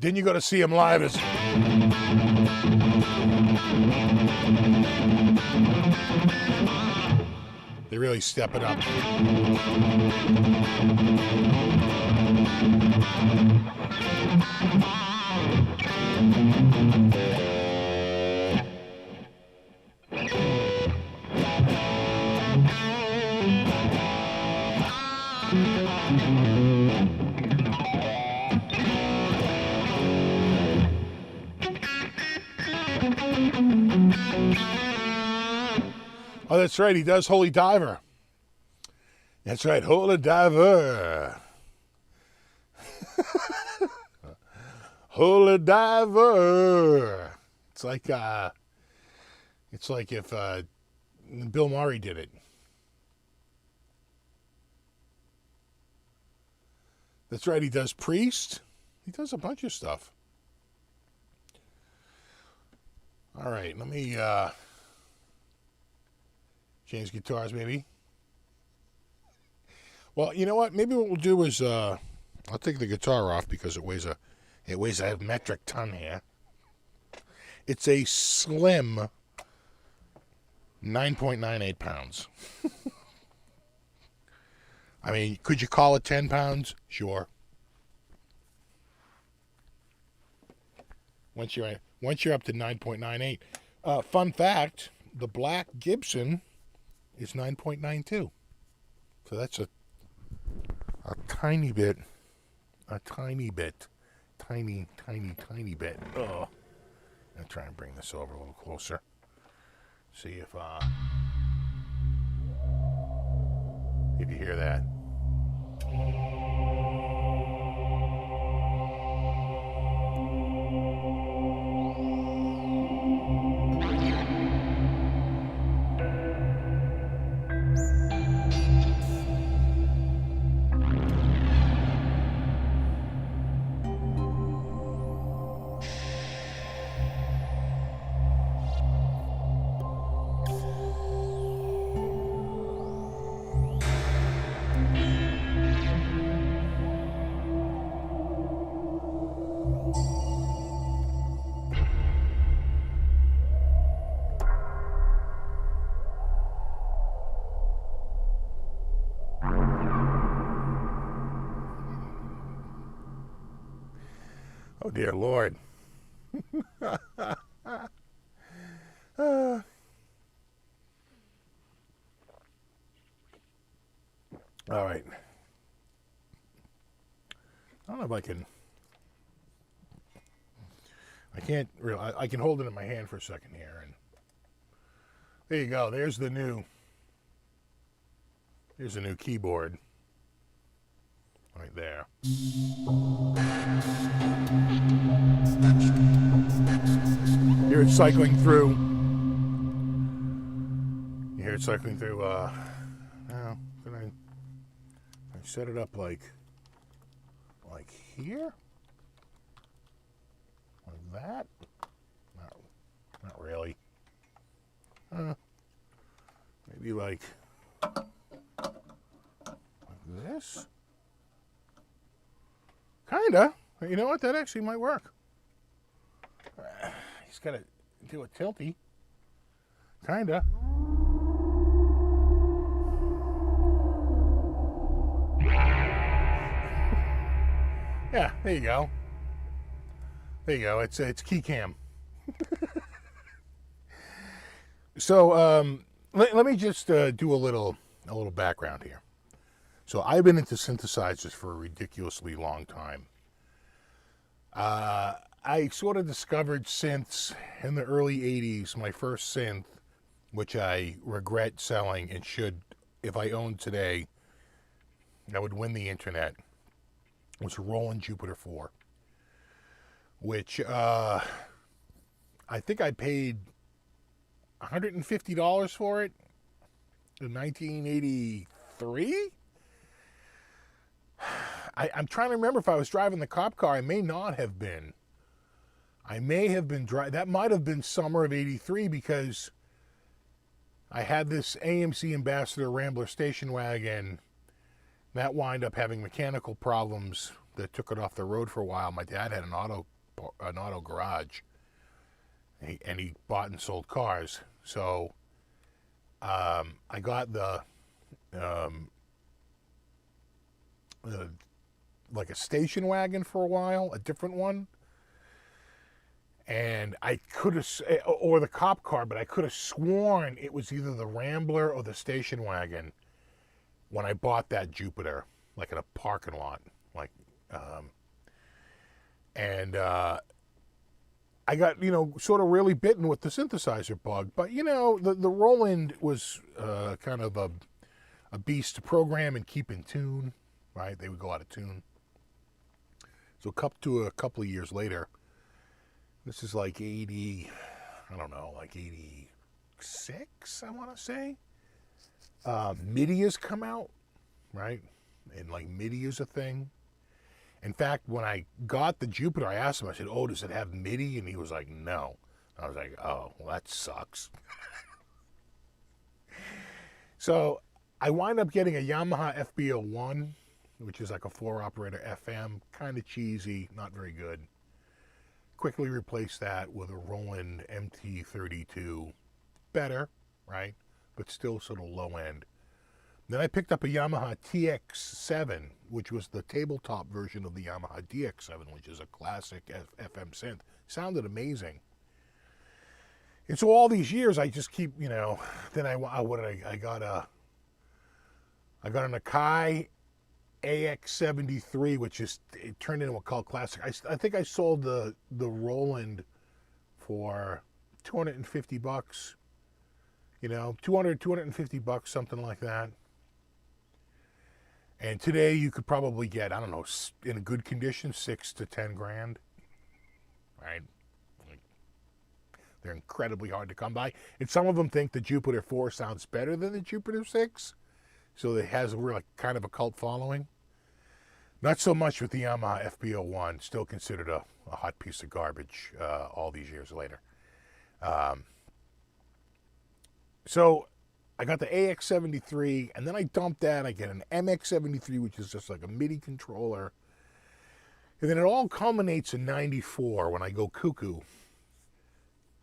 Then you go to see him live. They really step it up. Oh, that's right. He does Holy Diver. That's right. Holy Diver. Holy Diver. It's like if Bill Murray did it. That's right. He does Priest. He does a bunch of stuff. All right. Let me change guitars, maybe. Well, you know what? Maybe what we'll do is I'll take the guitar off because it weighs a metric ton here. It's a slim 9.98 pounds. I mean, could you call it 10 pounds? Sure. Once you're up to 9.98. Fun fact, the black Gibson is 9.92. So that's a tiny bit. Tiny bit. Oh. I'll try and bring this over a little closer. See if you hear that. Oh, dear Lord. All right. I don't know if I can. I can't really. I can hold it in my hand for a second here, and there you go. There's the new keyboard right there. Hear it cycling through. You hear it cycling through. Now, can I set it up like here, like that? Not really. Maybe like this. Kinda. You know what? That actually might work. He's got to do a tilty. Kinda. Yeah, there you go. There you go. It's key cam. So let me just do a little background here. So I've been into synthesizers for a ridiculously long time. I sort of discovered synths in the early 80s. My first synth, which I regret selling and should, if I owned today, I would win the internet, was a Roland Jupiter 4, which I think I paid $150 for it in 1983. I'm trying to remember if I was driving the cop car. I may not have been. I may have been driving. That might have been summer of 83 because I had this AMC Ambassador Rambler station wagon that wound up having mechanical problems that took it off the road for a while. My dad had an auto garage, and he bought and sold cars. So I got the like a station wagon for a while, a different one. And I could have, or the cop car, but I could have sworn it was either the Rambler or the station wagon when I bought that Jupiter, like in a parking lot. Like, I got, sort of really bitten with the synthesizer bug. But, the Roland was kind of a beast to program and keep in tune, right? They would go out of tune. So a couple of years later, this is like 80, I don't know, like 86, I want to say. MIDI has come out, right? And like MIDI is a thing. In fact, when I got the Jupiter, I asked him, I said, oh, does it have MIDI? And he was like, no. I was like, oh, well, that sucks. So I wind up getting a Yamaha FB01, which is like a 4-operator FM, kind of cheesy, not very good. Quickly replaced that with a Roland MT32, better, right? But still sort of low end. Then I picked up a Yamaha TX7, which was the tabletop version of the Yamaha DX7, which is a classic FM synth. Sounded amazing. And so all these years, I just keep, then I got an Akai AX73, which it turned into a cult classic. I think I sold the Roland for $250, $250, something like that. And today you could probably get, I don't know, in a good condition, $6,000 to $10,000, right? They're incredibly hard to come by. And some of them think the Jupiter 4 sounds better than the Jupiter 6. So it has kind of a cult following. Not so much with the Yamaha FB01, still considered a hot piece of garbage all these years later. So I got the AX73, and then I dumped that. I get an MX73, which is just like a MIDI controller. And then it all culminates in 94 when I go cuckoo,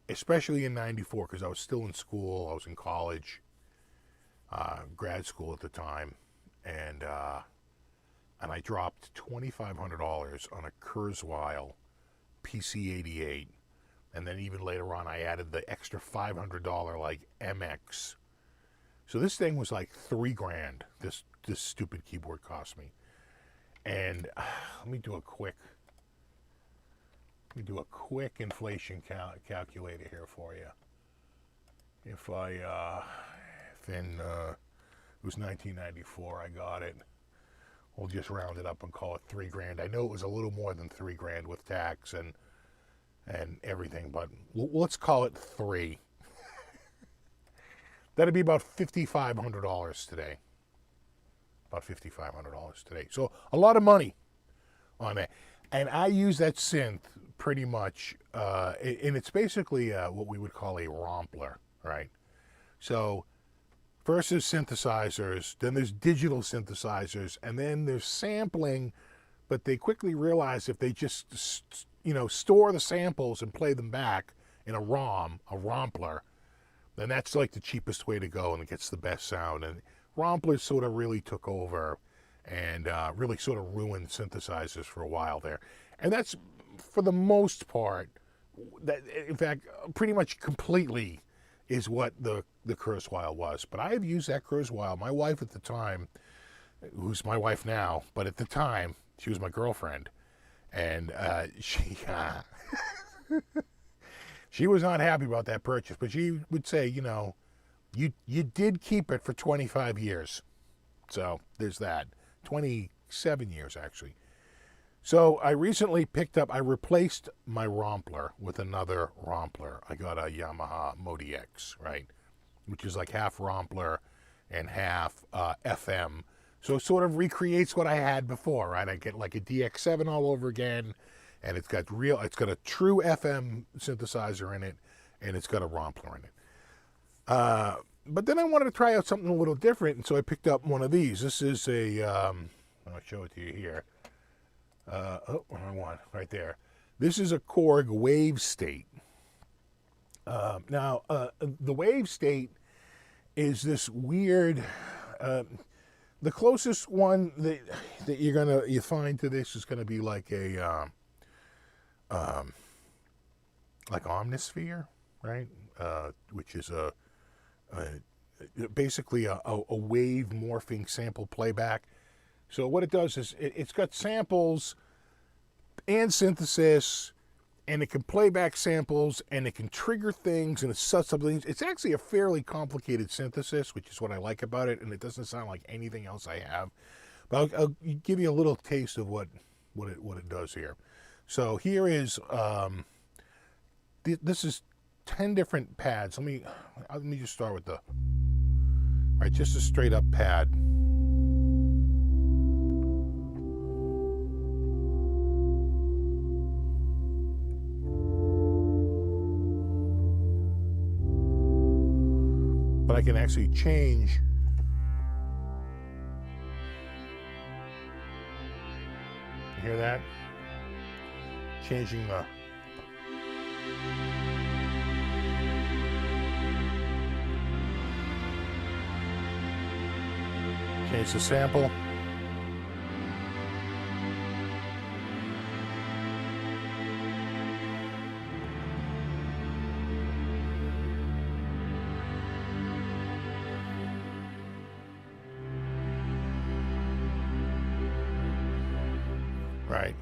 especially in 94 because I was still in school. I was in college. Grad school at the time, and I dropped $2,500 on a Kurzweil PC88, and then even later on I added the extra $500 like MX. So this thing was like $3,000. This stupid keyboard cost me, and let me do a quick inflation calculator here for you. If it was 1994, I got it. We'll just round it up and call it $3,000. I know it was a little more than $3,000 with tax and everything, but let's call it $3,000. That'd be about $5,500 today. About $5,500 today. So a lot of money on it. And I use that synth pretty much, and it's basically what we would call a Rompler, right? So first there's synthesizers, then there's digital synthesizers, and then there's sampling, but they quickly realize if they just, store the samples and play them back in a ROM, a Rompler, then that's like the cheapest way to go and it gets the best sound. And Romplers sort of really took over, and really sort of ruined synthesizers for a while there. And that's, for the most part, that, in fact, pretty much completely is what the Kurzweil was. But I have used that Kurzweil. My wife at the time, who's my wife now, but at the time, she was my girlfriend. And she was not happy about that purchase. But she would say, you know, you did keep it for 25 years. So there's that. 27 years, actually. So I recently I replaced my Rompler with another Rompler. I got a Yamaha Modi X, right? Which is like half Rompler and half FM. So it sort of recreates what I had before, right? I get like a DX7 all over again, and it's got a true FM synthesizer in it, and it's got a Rompler in it. But then I wanted to try out something a little different, and so I picked up one of these. This is a, I'll show it to you here. Wrong one, right there. This is a Korg Wavestate. Now, the Wavestate is this weird, the closest one that you find to this is gonna be like a, like Omnisphere, right? Which is basically a wave morphing sample playback. So what it does is it's got samples and synthesis, and it can play back samples, and it can trigger things, and it sets up things. It's actually a fairly complicated synthesis, which is what I like about it, and it doesn't sound like anything else I have. But I'll give you a little taste of what it does here. So here is this is 10 different pads. Let me just start with just a straight up pad. But I can actually change. You hear that? Changing the change the sample. Right.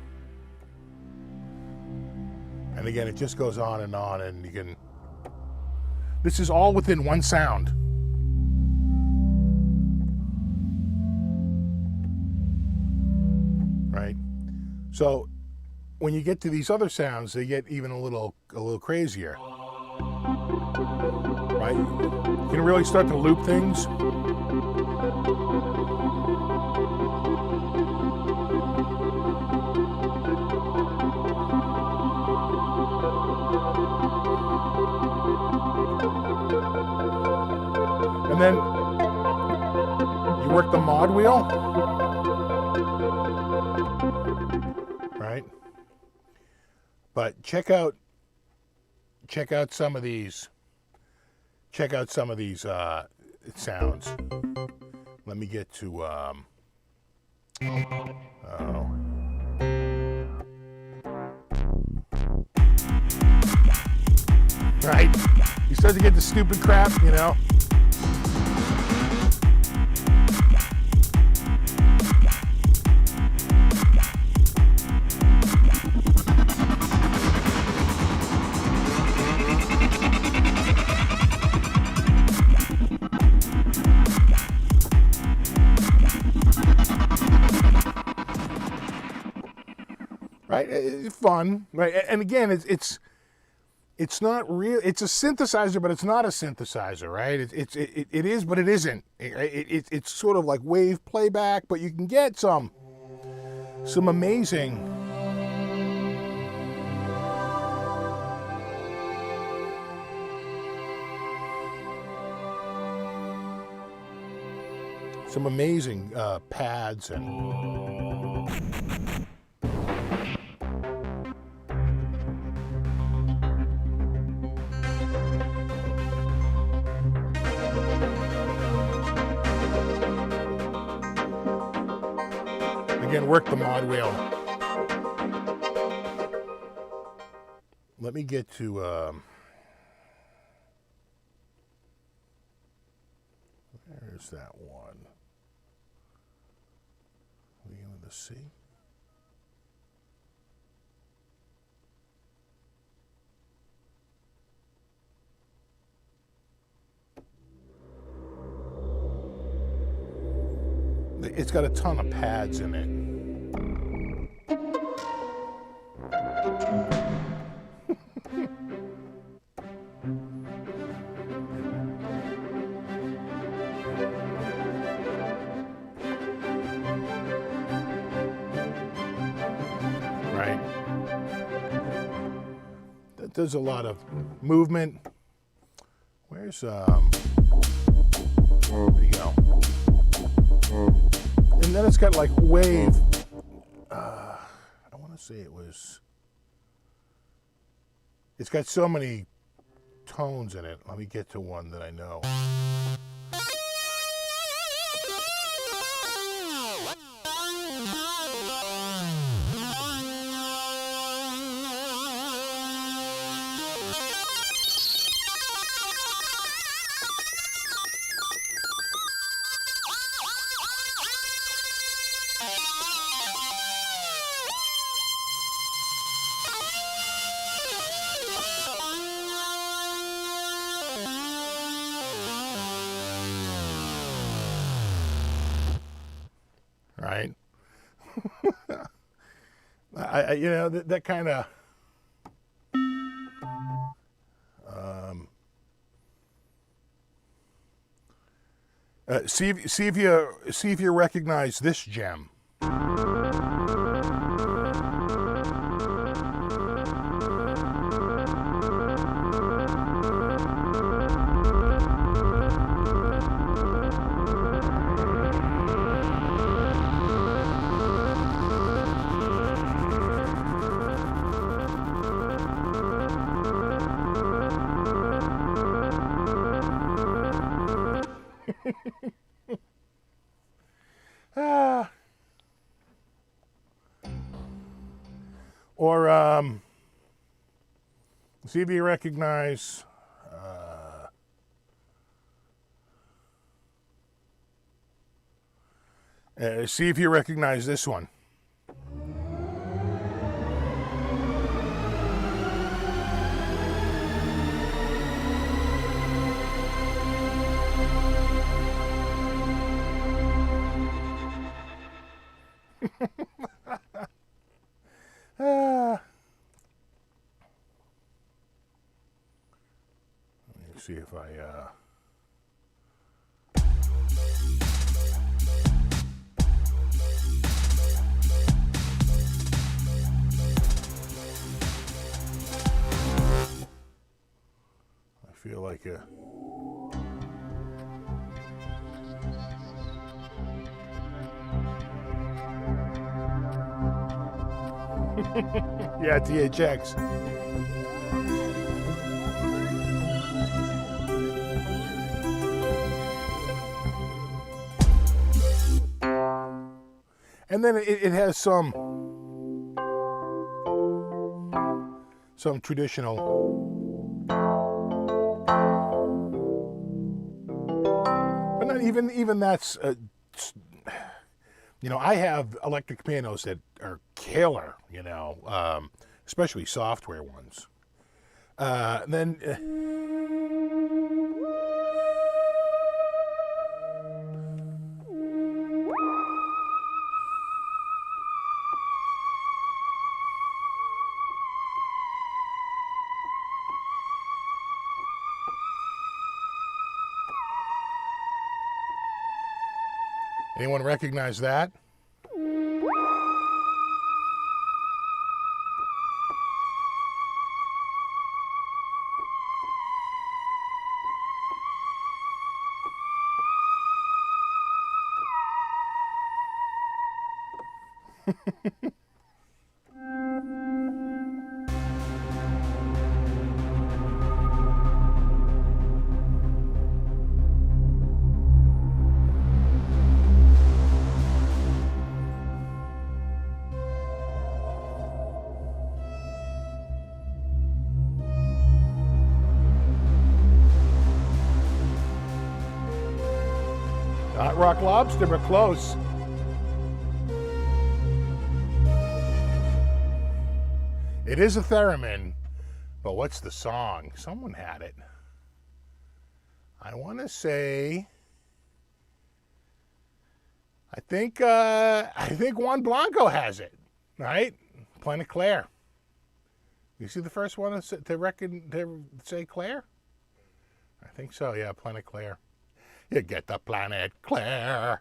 And again, it just goes on, and you can, this is all within one sound. Right? So when you get to these other sounds, they get even a little crazier. Right? You can really start to loop things. And then you work the mod wheel, right? But check out some of these. Check out some of these sounds. Let me get to right? You start to get the stupid crap, you know. Right, it's fun, right? And again, it's not real. It's a synthesizer, but it's not a synthesizer, right? It is, but it isn't. It's sort of like wave playback, but you can get some amazing. Some amazing pads and. again, work the mod wheel. Let me get to, there's that one. Begin with a C. It's got a ton of pads in it. Right. There's a lot of movement. Where's there you go. And then it's got like wave. I want to say it's got so many tones in it. Let me get to one that I know. Right? You know, that kind of see if you recognize this gem. Or see if you recognize see if you recognize this one. Let me see if I feel like a yeah, THX. And then it has some traditional, but not even that's you know, I have electric pianos that are killer, you know, especially software ones. Then anyone recognize that? Not Rock Lobster, but close. It is a theremin, but what's the song? Someone had it. I want to say, I think Juan Blanco has it, right? Planet Claire. You see the first one to say Claire? I think so, yeah, Planet Claire. You get the Planet Claire.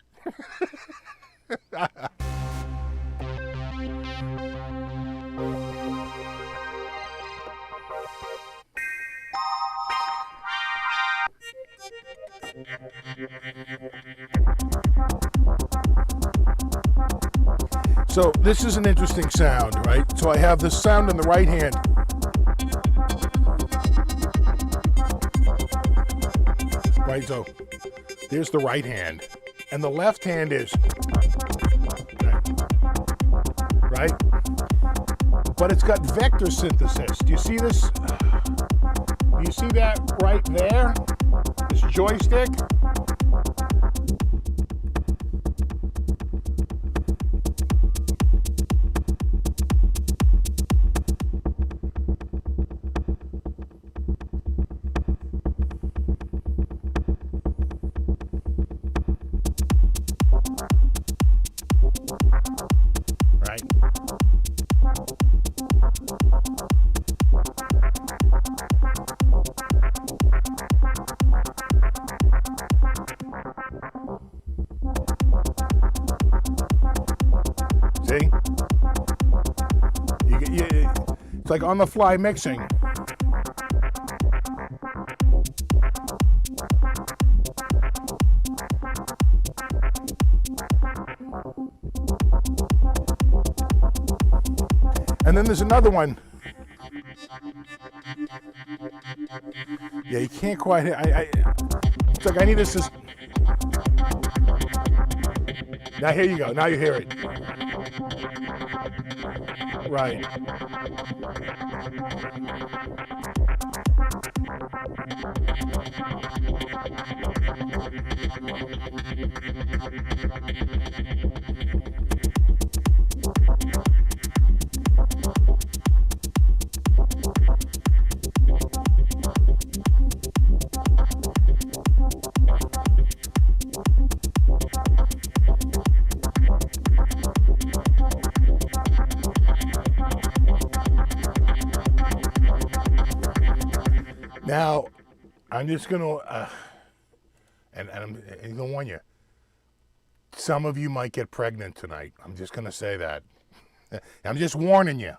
So this is an interesting sound, right? So I have this sound in the right hand. Right, so there's the right hand. And the left hand is, right? But it's got vector synthesis. Do you see this? Do you see that right there? This joystick? See? It's like on the fly mixing. And then there's another one. Yeah, you can't quite hear. It's like I need this. Now here you go. Now you hear it. Right. Now, I'm just going to, and I'm going to warn you, some of you might get pregnant tonight. I'm just going to say that. I'm just warning you.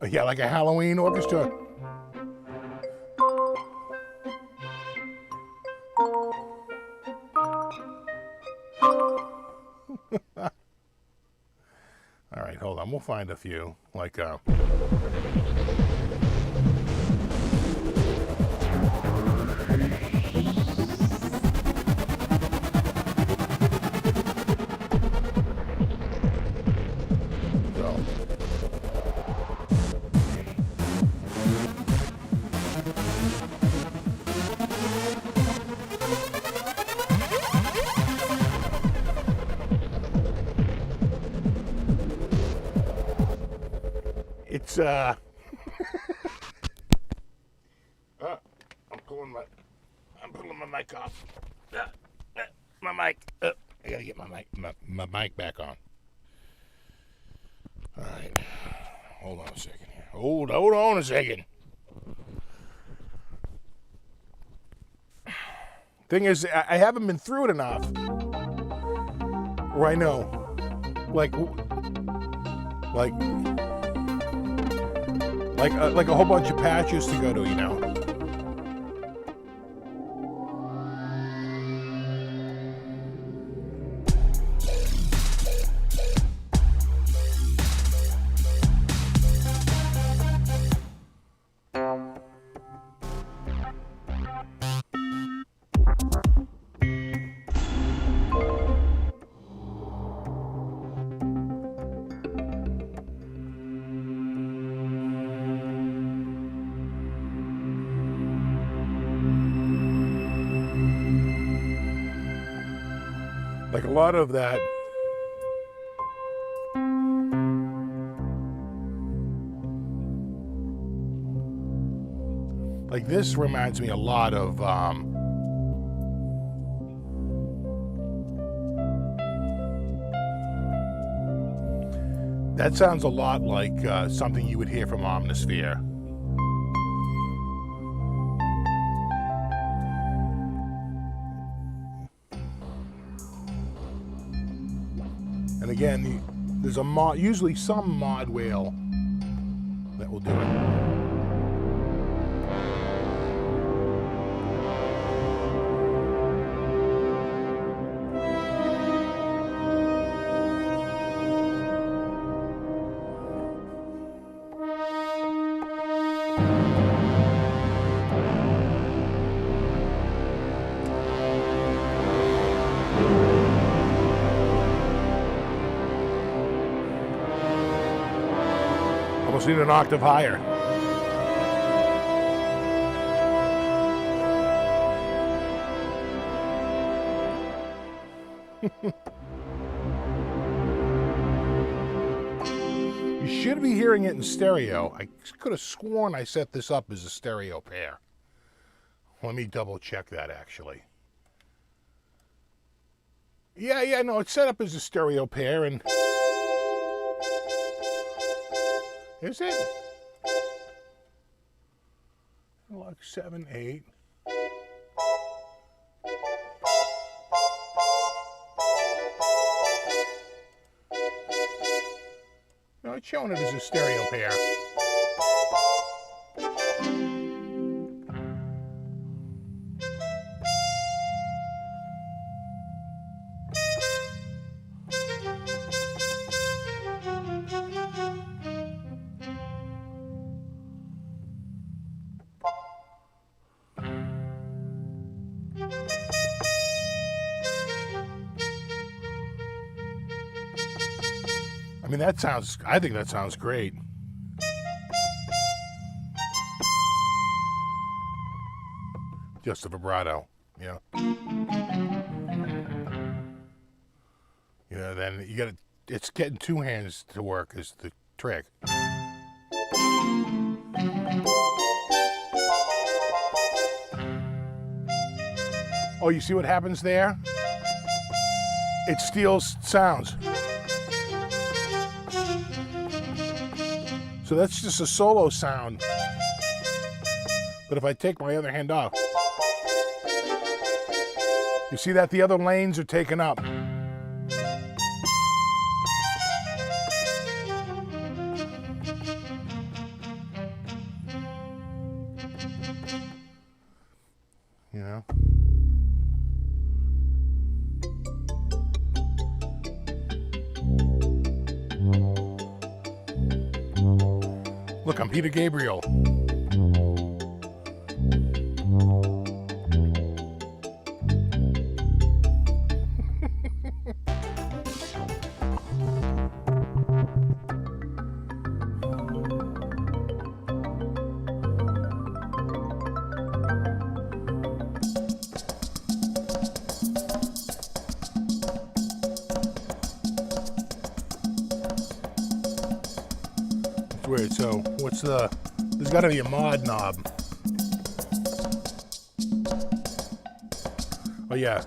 Yeah, like a Halloween orchestra. All right, hold on. We'll find a few. Like, so. It's I'm pulling my mic off. My mic. I gotta get my mic back on. All right. Hold on a second here. Hold on a second. Thing is, I haven't been through it enough where I know, like a whole bunch of patches to go to, you know. Like a lot of that. Like this reminds me a lot of that sounds a lot like something you would hear from Omnisphere. And again, there's a mod, usually some mod whale that will do it. Almost need an octave higher. You should be hearing it in stereo. I could have sworn I set this up as a stereo pair. Let me double check that actually. Yeah, no, it's set up as a stereo pair, and is it? Like 7, 8. No, it's showing it as a stereo pair. I mean, I think that sounds great. Just a vibrato, yeah. You know, then you gotta, it's getting two hands to work is the trick. Oh, you see what happens there? It steals sounds. So that's just a solo sound. But if I take my other hand off, you see that the other lanes are taken up. You know? Look, I'm Peter Gabriel. Weird. So what's there's got to be a mod knob. Oh yeah.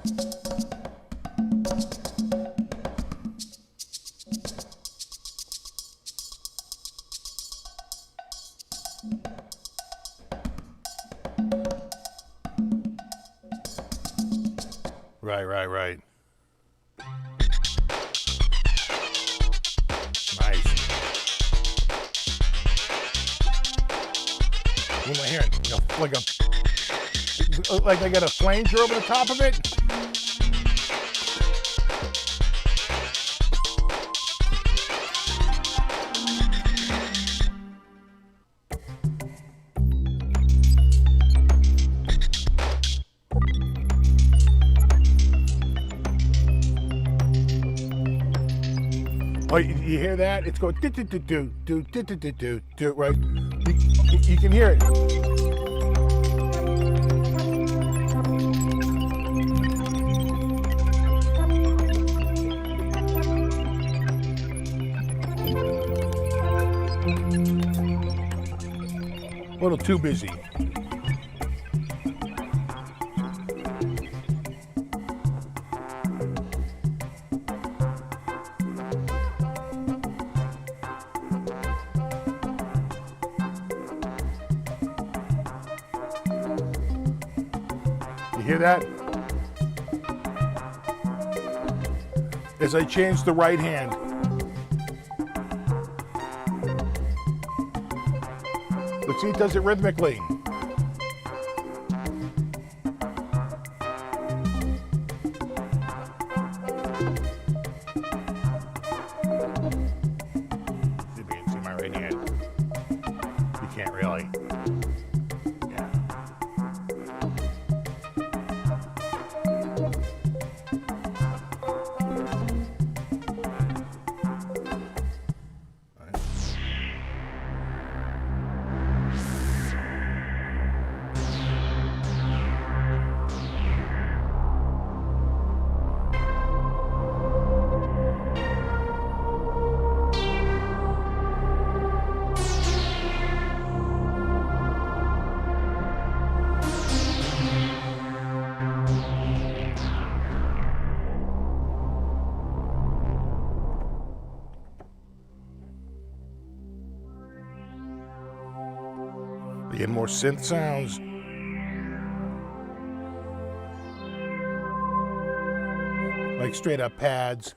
Right. Nice. What am I hearing? You know, like they got a flanger over the top of it? Oh, you hear that? It's going do do do do do do do do do do, right? You can hear it. A little too busy. You hear that? As I change the right hand. But see, it does it rhythmically. See if you can see my right hand. You can't really. Yeah. You get more synth sounds. Like straight up pads.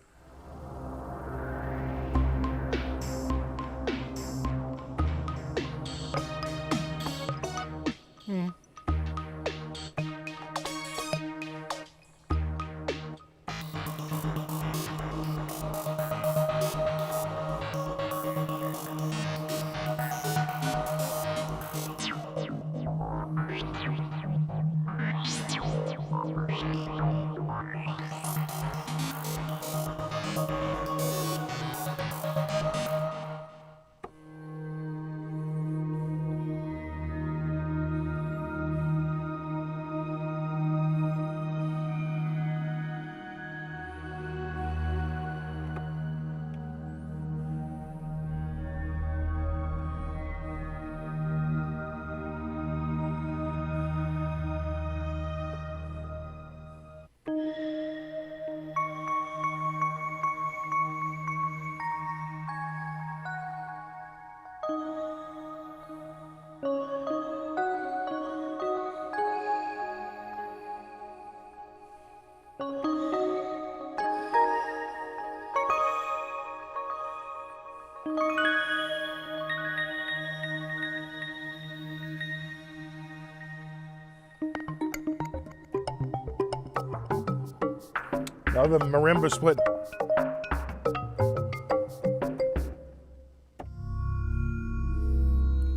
Now the marimba split.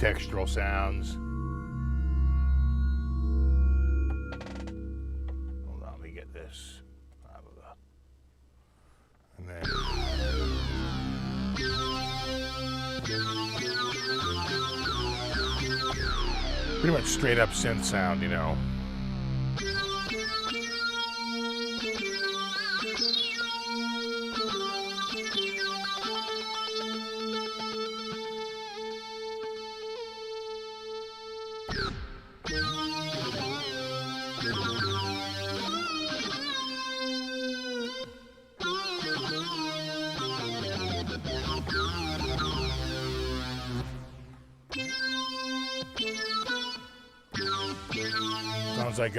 Textural sounds. Hold on, let me get this. And then. Pretty much straight up synth sound, you know. Sounds like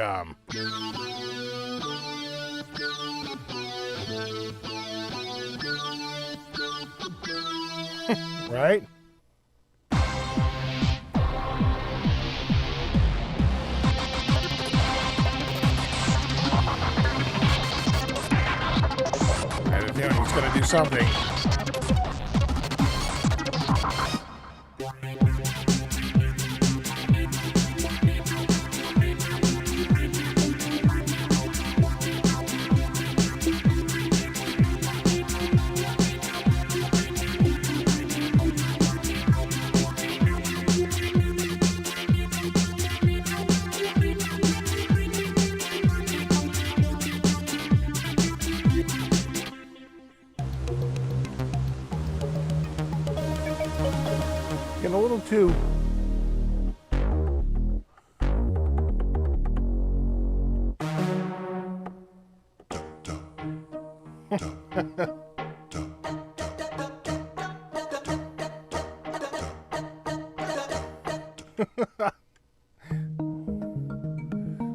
right? I have a feeling he's gonna do something. Getting a little too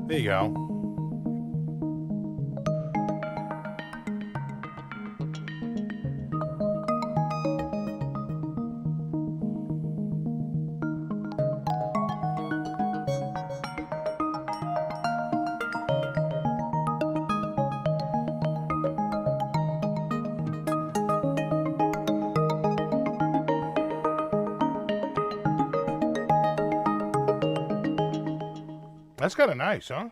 There you go. That's kind of nice, huh?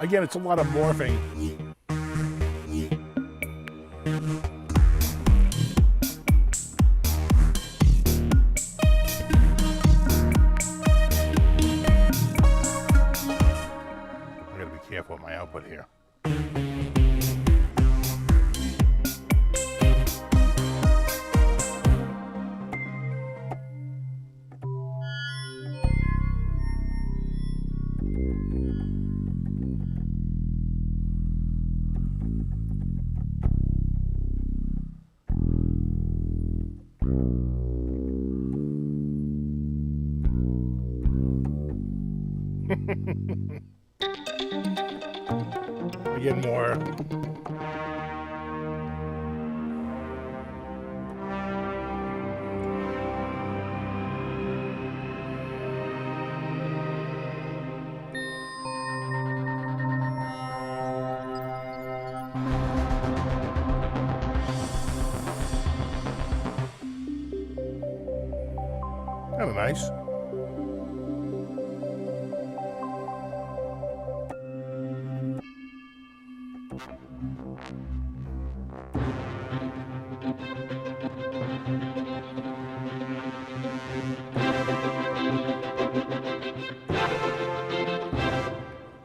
Again, it's a lot of morphing. I gotta be careful with my output here. We get more. Kind of nice.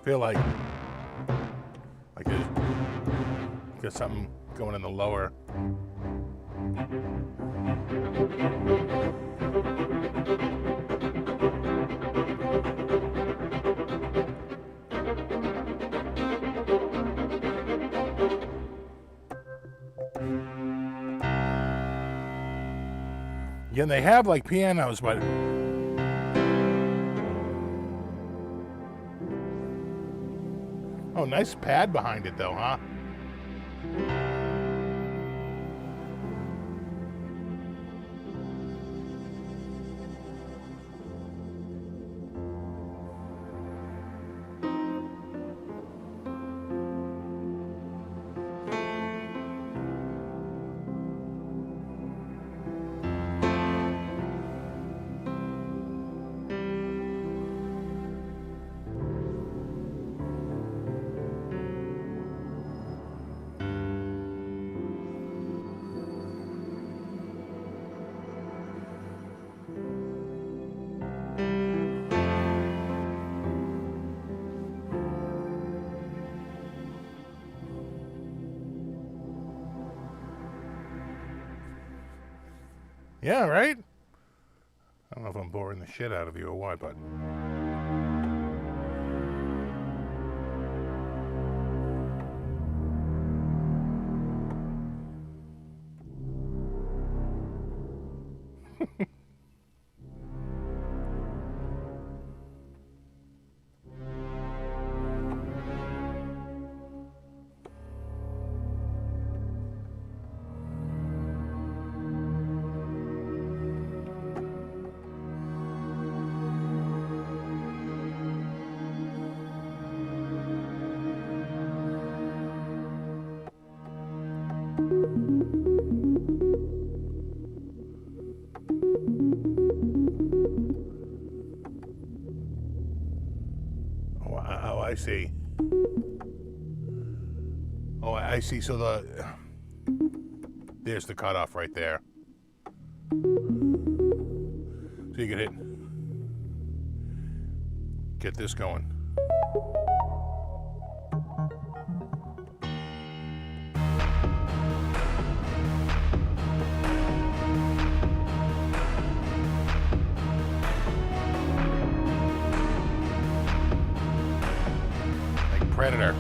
Feel like there's something going in the lower. Yeah, they have like pianos, but oh, nice pad behind it though, huh? Yeah, right? I don't know if I'm boring the shit out of you or what, but... Oh, I see. So there's the cutoff right there. So you can get this going. Like Predator.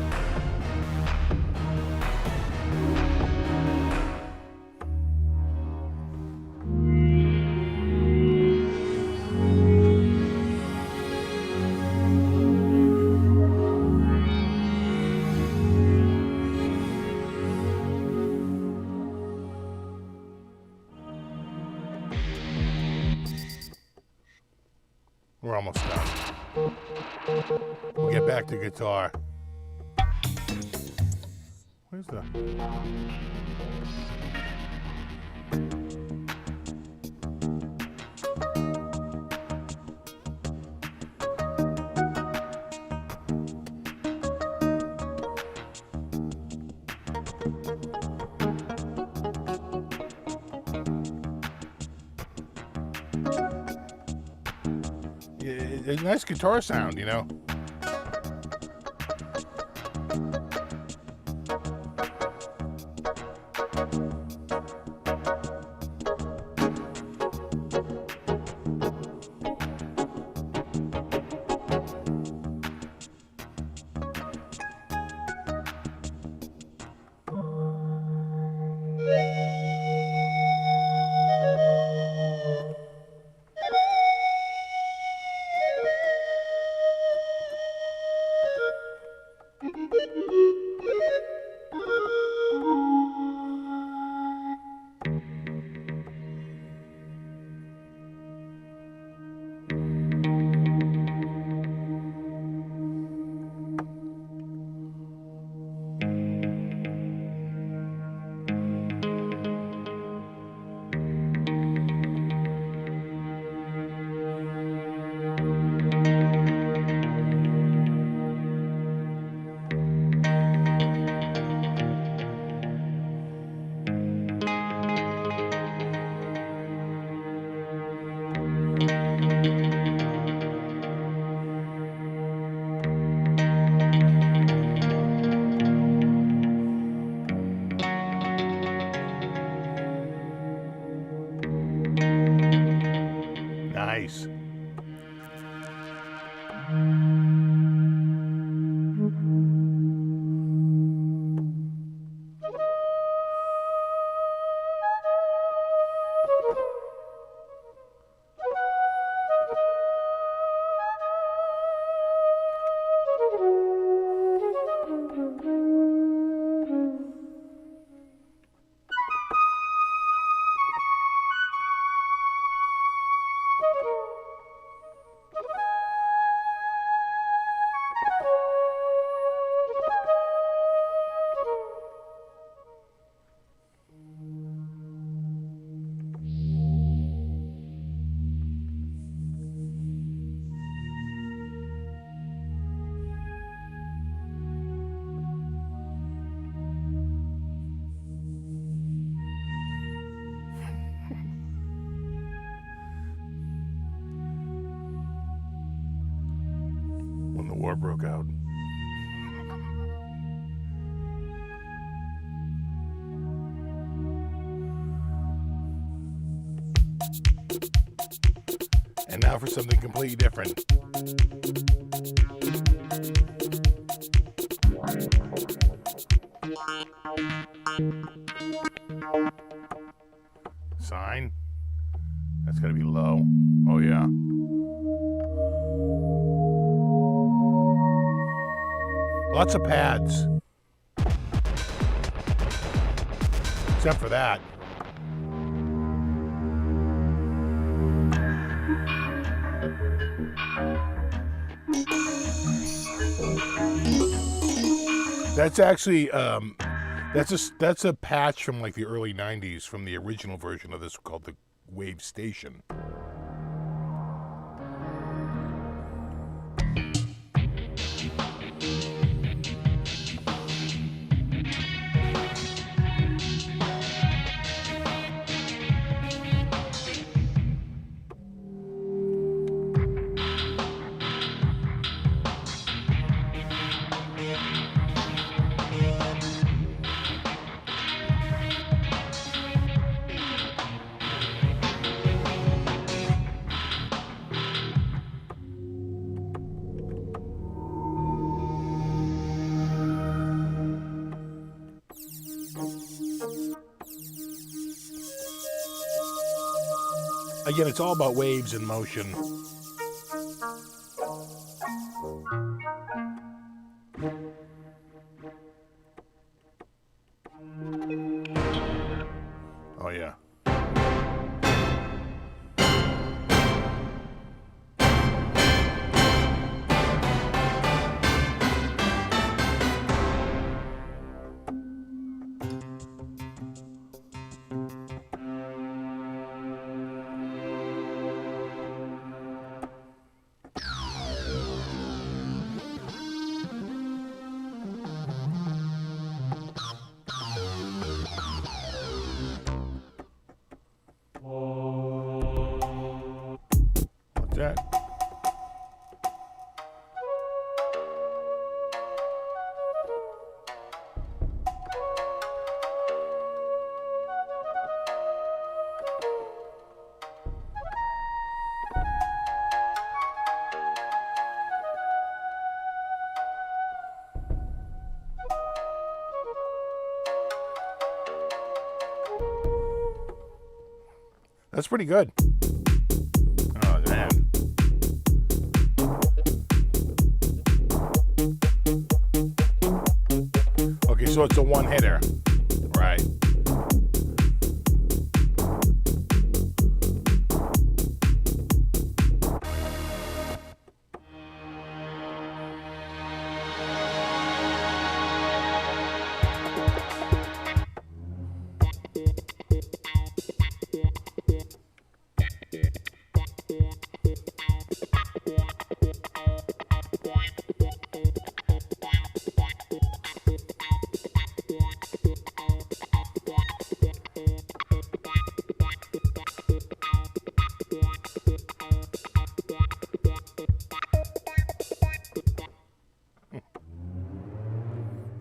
We're almost done. We'll get back to guitar. Where's the... A nice guitar sound, you know. Nice. When the war broke out. And now for something completely different. Sine. That's gotta be low. Oh yeah. Lots of pads. Except for that. That's actually that's a patch from like the early 90s from the original version of this called the Wavestate. Again, it's all about waves and motion. Oh, yeah. What's that? That's pretty good. Oh, man. Okay, so it's a one-hitter. Right.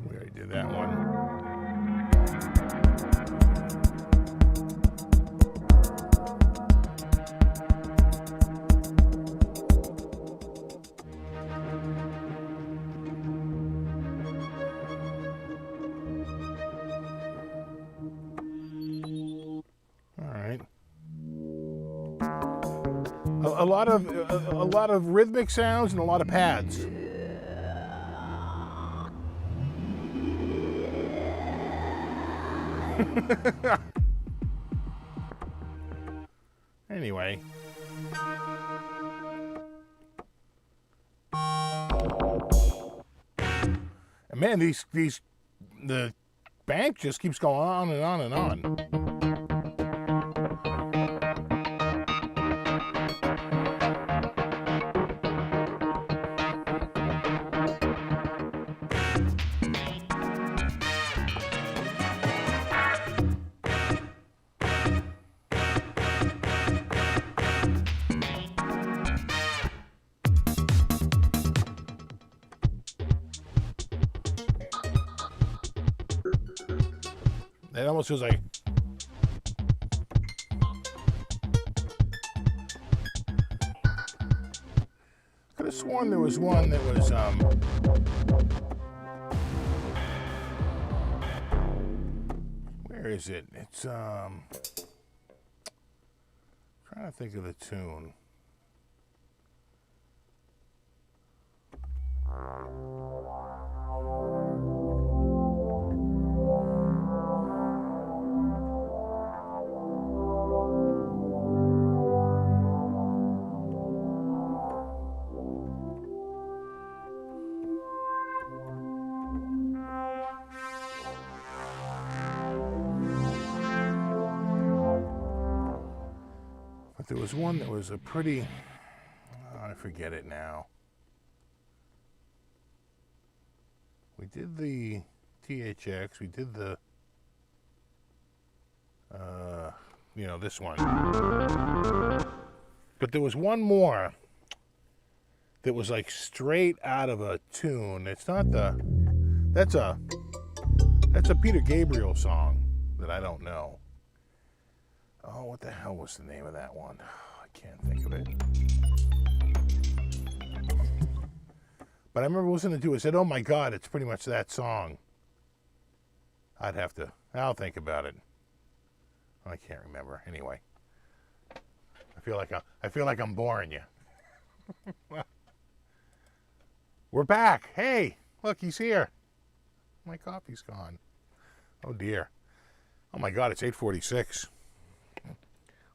We already did that one. A lot of rhythmic sounds and a lot of pads. Anyway. And man, the bank just keeps going on and on and on. It almost feels like could have sworn there was one that was where is it? It's trying to think of the tune. But there was one that was a pretty, I forget it now. We did the THX, we did the, this one. But there was one more that was like straight out of a tune. It's not that's a Peter Gabriel song that I don't know. Oh, what the hell was the name of that one? I can't think of it. But I remember listening to it, I said, oh my God, it's pretty much that song. I'll think about it. I can't remember. Anyway, I I feel like I'm boring you. We're back. Hey, look, he's here. My coffee's gone. Oh dear. Oh my God, it's 8:46.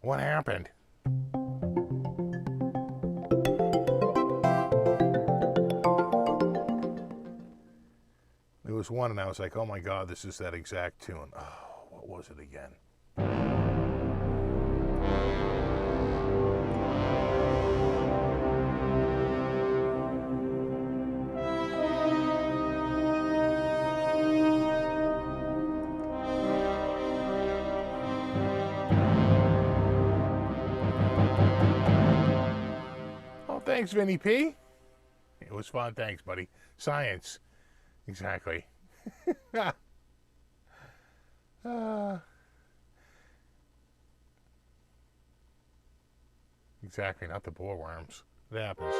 What happened? There was one, and I was like, oh my God, this is that exact tune. Oh, what was it again? Oh, thanks, Vinny P. It was fun. Thanks, buddy. Science. Exactly. Exactly, not the boar worms. It happens.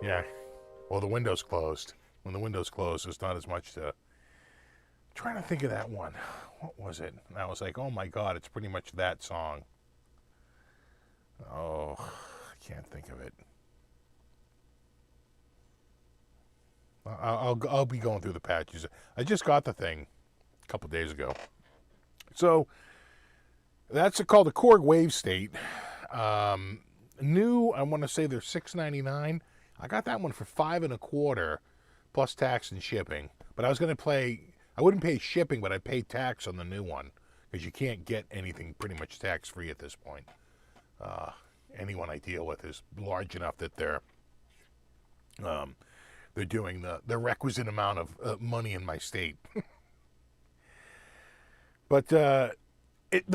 Yeah. Well, the window's closed. When the window's closed, there's not as much to... I'm trying to think of that one. What was it? And I was like, oh my God, it's pretty much that song. Oh, I can't think of it. I'll be going through the patches. I just got the thing a couple days ago. So that's called the Korg Wavestate. New, I want to say they're $6.99. I got that one for $5.25 plus tax and shipping. But I was going to I wouldn't pay shipping, but I'd pay tax on the new one because you can't get anything pretty much tax free at this point. Anyone I deal with is large enough that they're doing the requisite amount of money in my state. But the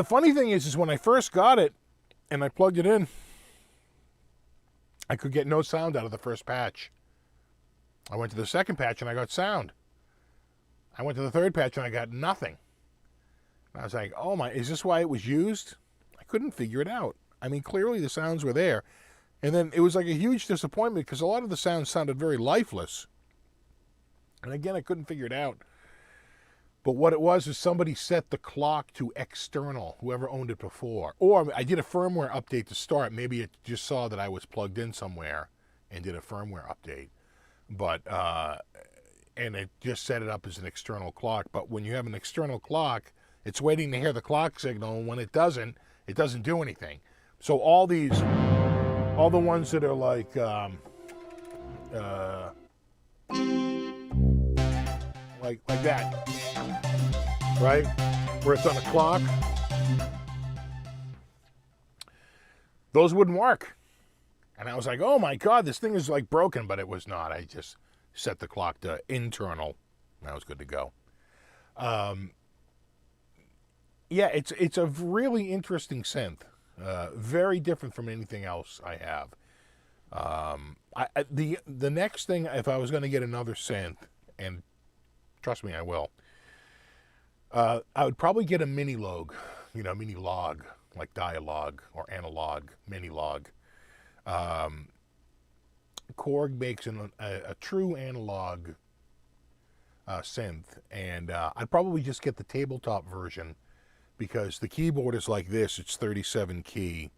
funny thing is when I first got it and I plugged it in, I could get no sound out of the first patch. I went to the second patch and I got sound. I went to the third patch and I got nothing. And I was like, oh my, is this why it was used? I couldn't figure it out. I mean, clearly the sounds were there. And then it was like a huge disappointment because a lot of the sounds sounded very lifeless. And again, I couldn't figure it out. But what it was is somebody set the clock to external, whoever owned it before. Or I did a firmware update to start. Maybe it just saw that I was plugged in somewhere and did a firmware update. But, and it just set it up as an external clock. But when you have an external clock, it's waiting to hear the clock signal. And when it doesn't do anything. So all the ones that are like that, right? Where it's on a clock. Those wouldn't work. And I was like, oh my God, this thing is like broken, but it was not. I just set the clock to internal, and I was good to go. Yeah, it's a really interesting synth. Very different from anything else I have. The next thing, if I was going to get another synth, and trust me, I will, I would probably get a mini log, mini log, like dialogue or analog, mini log. Korg makes a true analog synth, and I'd probably just get the tabletop version because the keyboard is like this. It's 37 key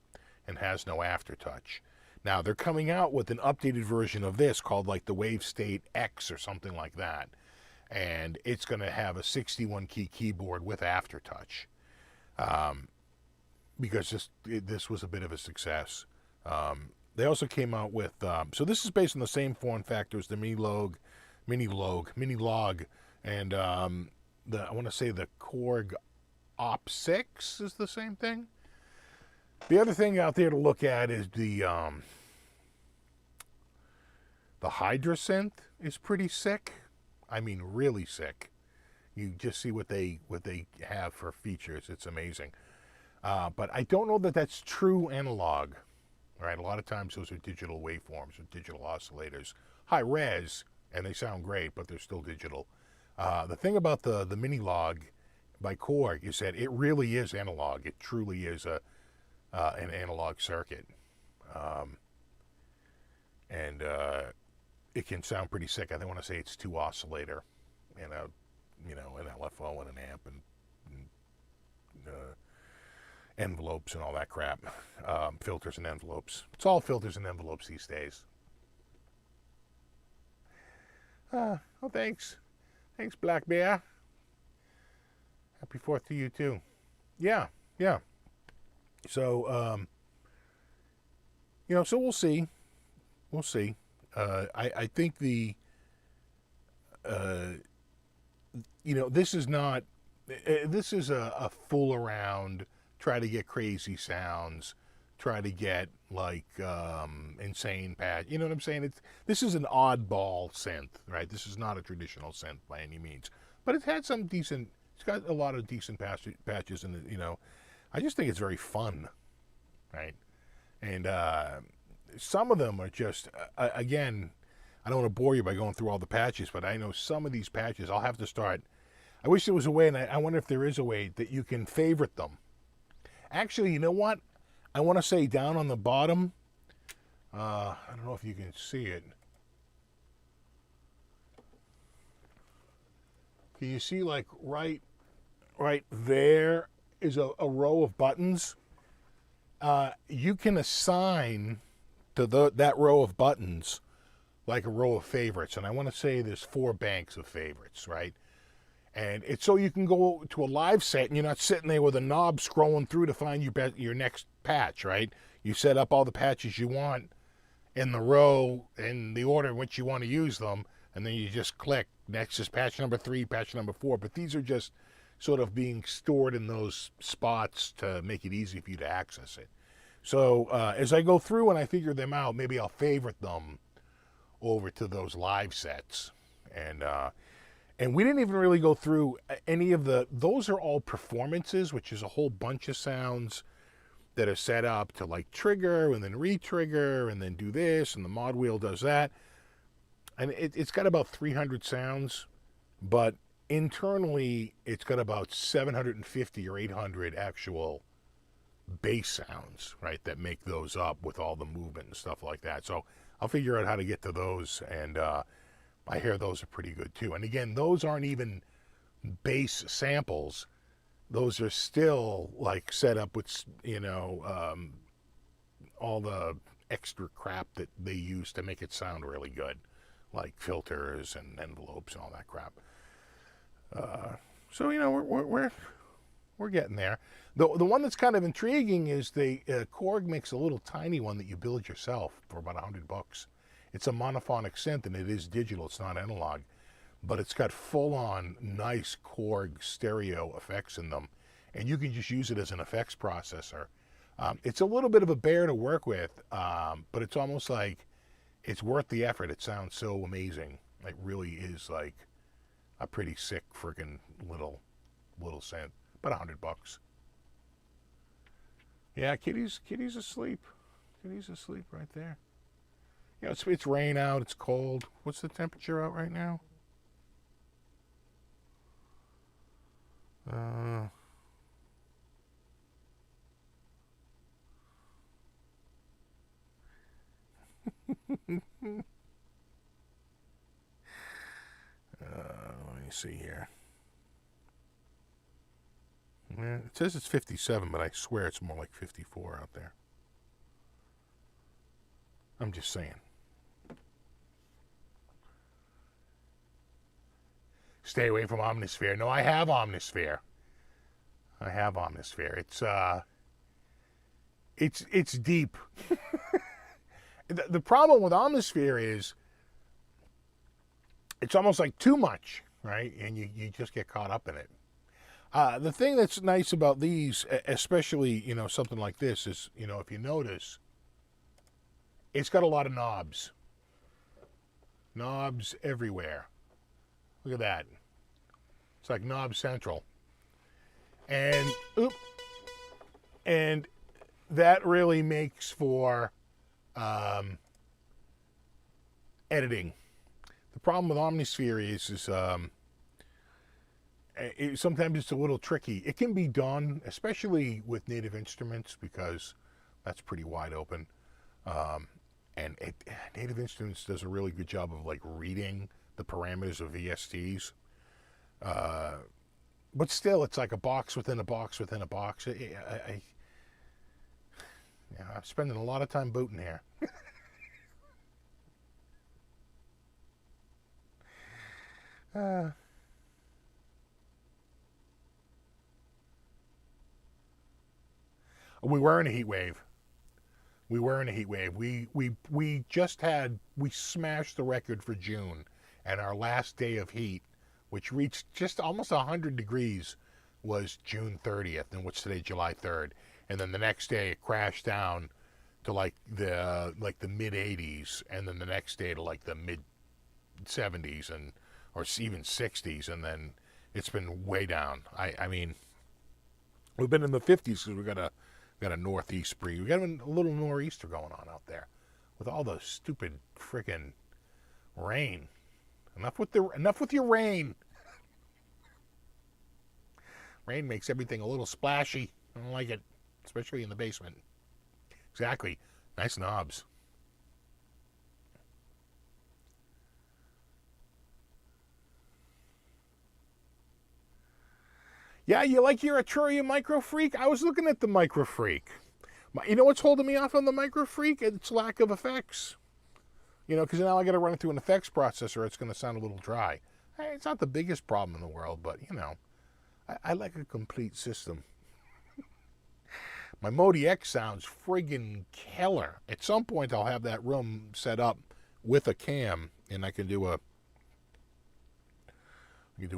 and has no aftertouch. Now, they're coming out with an updated version of this called like the Wavestate X or something like that. And it's going to have a 61 key keyboard with aftertouch. Because this was a bit of a success. They also came out with, so this is based on the same form factor as the mini log, and I want to say the Korg Op 6 is the same thing. The other thing out there to look at is the Hydra synth is pretty sick. I mean, really sick. You just see what they have for features. It's amazing. But I don't know that that's true analog. Right? A lot of times those are digital waveforms or digital oscillators. High res, and they sound great, but they're still digital. The thing about the mini log by Korg is that it really is analog. It truly is an analog circuit. And it can sound pretty sick. I want to say it's 2 oscillator and a you know, an LFO and an amp and envelopes and all that crap. Filters and envelopes. It's all filters and envelopes these days. Oh, thanks. Thanks, Black Bear. Happy 4th to you, too. Yeah. So, you know, so we'll see. We'll see. I think the, you know, this is not, this is a fool around, try to get crazy sounds, try to get like insane patch. You know what I'm saying? This is an oddball synth, right? This is not a traditional synth by any means, but it's had some decent. It's got a lot of decent patches in it. You know, I just think it's very fun, right? And some of them are just again. I don't want to bore you by going through all the patches, but I know some of these patches I'll have to start. I wish there was a way, and I wonder if there is a way that you can favorite them. Actually, you know what? I want to say down on the bottom, I don't know if you can see it. Can you see like right there is a row of buttons? You can assign to that row of buttons like a row of favorites. And I want to say there's 4 banks of favorites, right? And it's so you can go to a live set and you're not sitting there with a knob scrolling through to find your next patch, right? You set up all the patches you want in the row in the order in which you want to use them, and then you just click. Next is patch number 3, patch number 4. But these are just sort of being stored in those spots to make it easy for you to access it. So as I go through and I figure them out, maybe I'll favorite them over to those live sets. And we didn't even really go through any of those are all performances, which is a whole bunch of sounds that are set up to like trigger and then re-trigger and then do this, and the mod wheel does that. And it's got about 300 sounds, but internally it's got about 750 or 800 actual bass sounds, right, that make those up with all the movement and stuff like that. So I'll figure out how to get to those, and I hear those are pretty good too. And again, those aren't even bass samples. Those are still like set up with, you know, all the extra crap that they use to make it sound really good, like filters and envelopes and all that crap. So, you know, we're getting there. The one that's kind of intriguing is the Korg makes a little tiny one that you build yourself for about $100. It's a monophonic synth, and it is digital. It's not analog, but it's got full-on nice Korg stereo effects in them, and you can just use it as an effects processor. It's a little bit of a bear to work with, but it's almost like it's worth the effort. It sounds so amazing. It really is like a pretty sick freaking little synth. About $100. Yeah, Kitty's asleep. Kitty's asleep right there. You know, it's rain out. It's cold. What's the temperature out right now? Let me see here. Yeah, it says it's 57, but I swear it's more like 54 out there. I'm just saying. Stay away from Omnisphere. No, I have Omnisphere. It's deep. The problem with Omnisphere is it's almost like too much, right? And you just get caught up in it. The thing that's nice about these, especially, you know, something like this is, you know, if you notice, it's got a lot of knobs. Knobs everywhere. Look at that. It's like knob central. And that really makes for editing. The problem with Omnisphere is sometimes it's a little tricky. It can be done, especially with Native Instruments, because that's pretty wide open. And Native Instruments does a really good job of like reading the parameters of VSTs. But still, it's like a box within a box within a box. Yeah, I'm spending a lot of time booting here. uh, we were in a heat wave. We were in a heat wave. We smashed the record for June, and our last day of heat, which reached just almost 100 degrees, was June 30th, and what's today, July 3rd. And then the next day it crashed down to like the mid 80s, and then the next day to like the mid 70s and or even 60s, and then it's been way down. I mean, we've been in the 50s because we got a northeast breeze. We got a little nor'easter going on out there with all the stupid freaking rain. Enough with your rain. Rain makes everything a little splashy. I don't like it, especially in the basement. Exactly. Nice knobs. Yeah, you like your Etruria Micro Freak? I was looking at the Micro Freak. You know what's holding me off on the Micro Freak? It's lack of effects. You know, because now I got to run it through an effects processor. It's going to sound a little dry. Hey, it's not the biggest problem in the world, but, you know, I like a complete system. My Modi X sounds friggin' killer. At some point, I'll have that room set up with a cam, and I can do a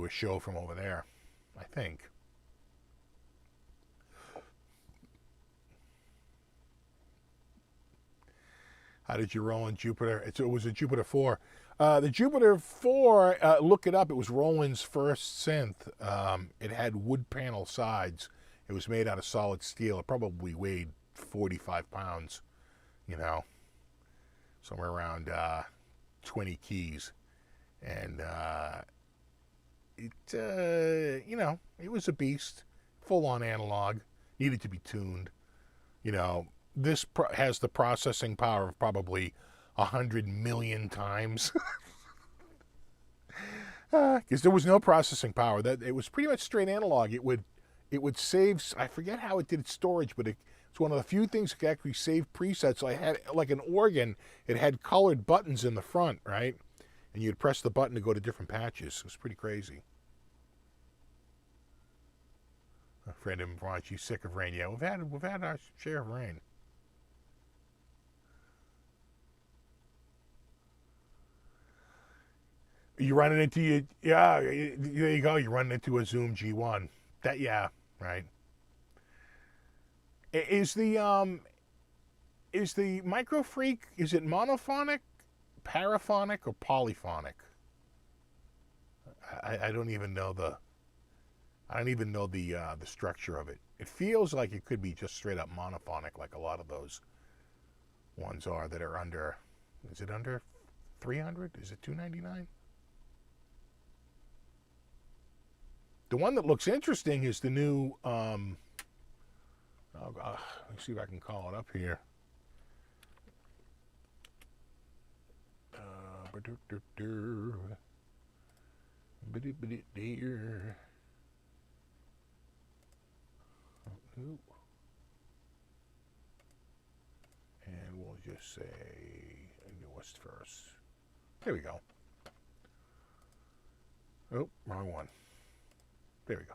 show from over there, I think. How did you roll in Jupiter? It was a Jupiter 4. The Jupiter 4, look it up. It was Roland's first synth. It had wood panel sides. It was made out of solid steel. It probably weighed 45 pounds, you know, somewhere around 20 keys. And you know, it was a beast. Full-on analog. Needed to be tuned, you know. This has the processing power of probably 100 million times. Because there was no processing power. That it was pretty much straight analog. It would save. I forget how it did storage, but it's one of the few things that could actually save presets. So I had like an organ. It had colored buttons in the front, right? And you'd press the button to go to different patches. It was pretty crazy. A friend in Vermont, she's sick of rain. Yeah, we've had our share of rain. You running into yeah, there you go. You're running into a Zoom G1. That, yeah, right. Is the Micro Freak, is it monophonic, paraphonic, or polyphonic? I don't even know the structure of it. It feels like it could be just straight up monophonic, like a lot of those ones are that are under. Is it under 300? Is it 299? The one that looks interesting is the new, oh God, let me see if I can call it up here. And we'll just say newest first. There we go. Oh, wrong one. There we go.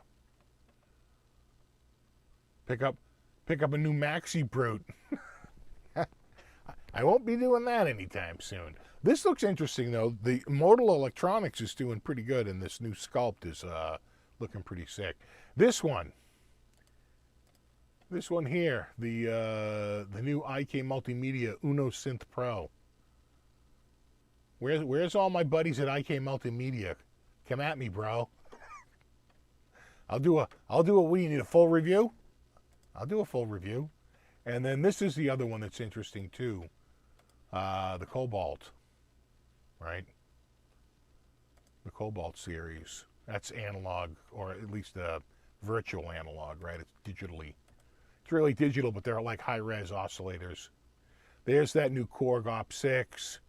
Pick up a new Maxi Brute. I won't be doing that anytime soon. This looks interesting though. The Modal Electronics is doing pretty good, and this new Sculpt is looking pretty sick. This one here, the new IK Multimedia Uno Synth Pro. Where's all my buddies at IK Multimedia? Come at me, bro. I'll do a. What do you need, a full review? I'll do a full review. And then this is the other one that's interesting too. The Cobalt, right? The Cobalt series. That's analog, or at least a virtual analog, right? It's digitally. It's really digital, but they're like high-res oscillators. There's that new Korg Op 6.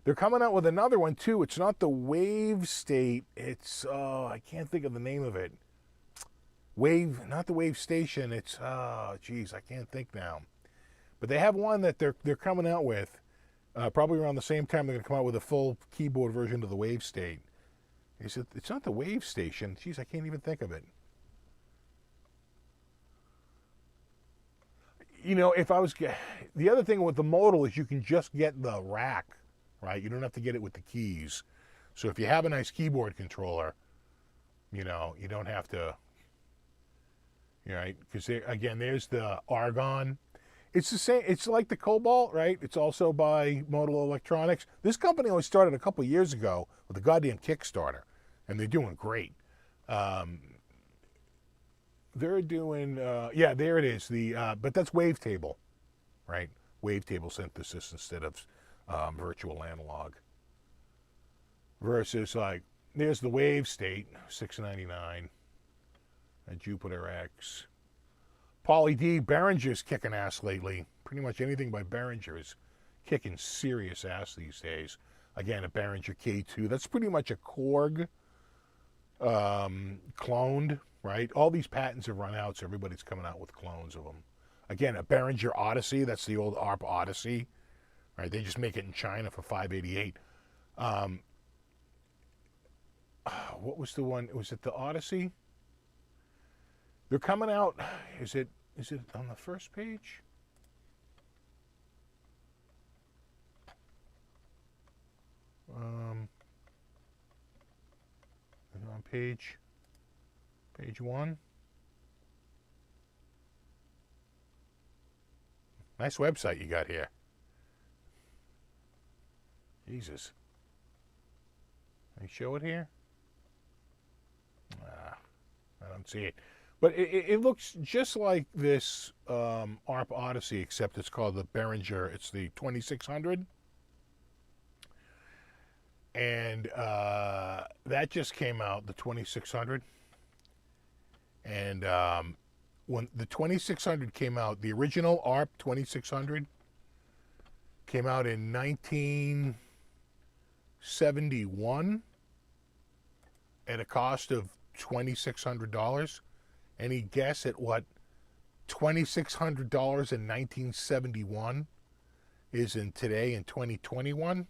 They're coming out with another one too. It's not the Wavestate. It's I can't think of the name of it. Not the Wavestation. It's geez, I can't think now. But they have one that they're coming out with. Probably around the same time they're going to come out with a full keyboard version of the Wavestate. It's not the Wavestation. Jeez, I can't even think of it. You know, if I was... The other thing with the modal is you can just get the rack, right? You don't have to get it with the keys. So if you have a nice keyboard controller, you know, you don't have to... Right? Because, again, there's the Argon. It's the same. It's like the Cobalt, right? It's also by Modal Electronics. This company only started a couple years ago with a goddamn Kickstarter, and they're doing great. They're doing, yeah, there it is. But that's Wavetable, right? Wavetable synthesis instead of virtual analog. Versus like, there's the Wavestate, $6.99, a Jupiter X. Pauly D, Behringer's kicking ass lately. Pretty much anything by Behringer is kicking serious ass these days. Again, a Behringer K2. That's pretty much a Korg cloned, right? All these patents have run out, so everybody's coming out with clones of them. Again, a Behringer Odyssey. That's the old ARP Odyssey, right? They just make it in China for $588. What was the one? Was it the Odyssey? They're coming out. Is it on the first page? On page 1. Nice website you got here. Jesus. Can you show it here? I don't see it. But it looks just like this ARP Odyssey, except it's called the Behringer. It's the 2600. And that just came out, the 2600. And when the 2600 came out, the original ARP 2600 came out in 1971 at a cost of $2,600. Any guess at what $2,600 in 1971 is in today in 2021?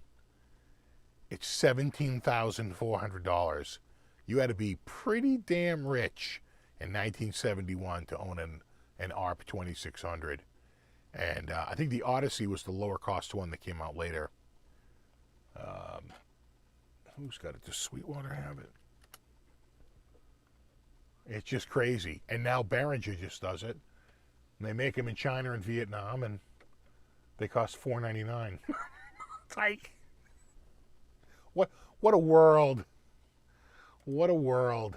It's $17,400. You had to be pretty damn rich in 1971 to own an ARP 2600. And I think the Odyssey was the lower cost one that came out later. Who's got it? Does Sweetwater have it? It's just crazy. And now Behringer just does it. And they make them in China and Vietnam, and they cost $4.99. It's like, what a world. What a world.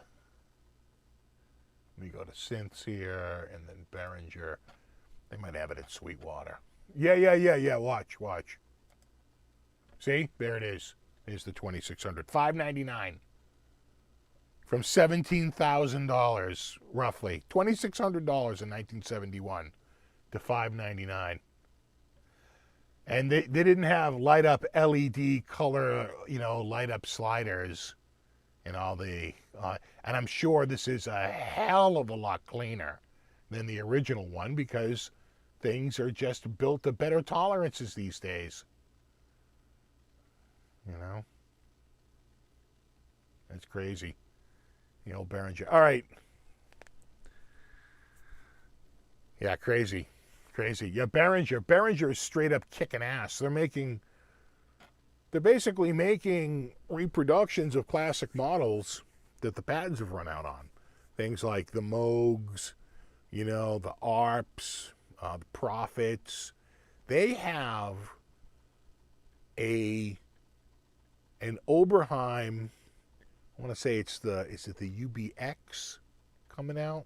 Let me go to Synths here, and then Behringer. They might have it at Sweetwater. Yeah. Watch. See? There it is. There's the 2600. $5.99. From $17,000, roughly. $2,600 in 1971 to $5.99. And they didn't have light-up LED color, light-up sliders and all the... and I'm sure this is a hell of a lot cleaner than the original one because things are just built to better tolerances these days. That's crazy. The old Behringer. All right. Yeah, crazy. Yeah, Behringer is straight up kicking ass. They're basically making reproductions of classic models that the patents have run out on. Things like the Moogs, the ARPs, the Prophets. They have an Oberheim, I want to say is it the UBX coming out?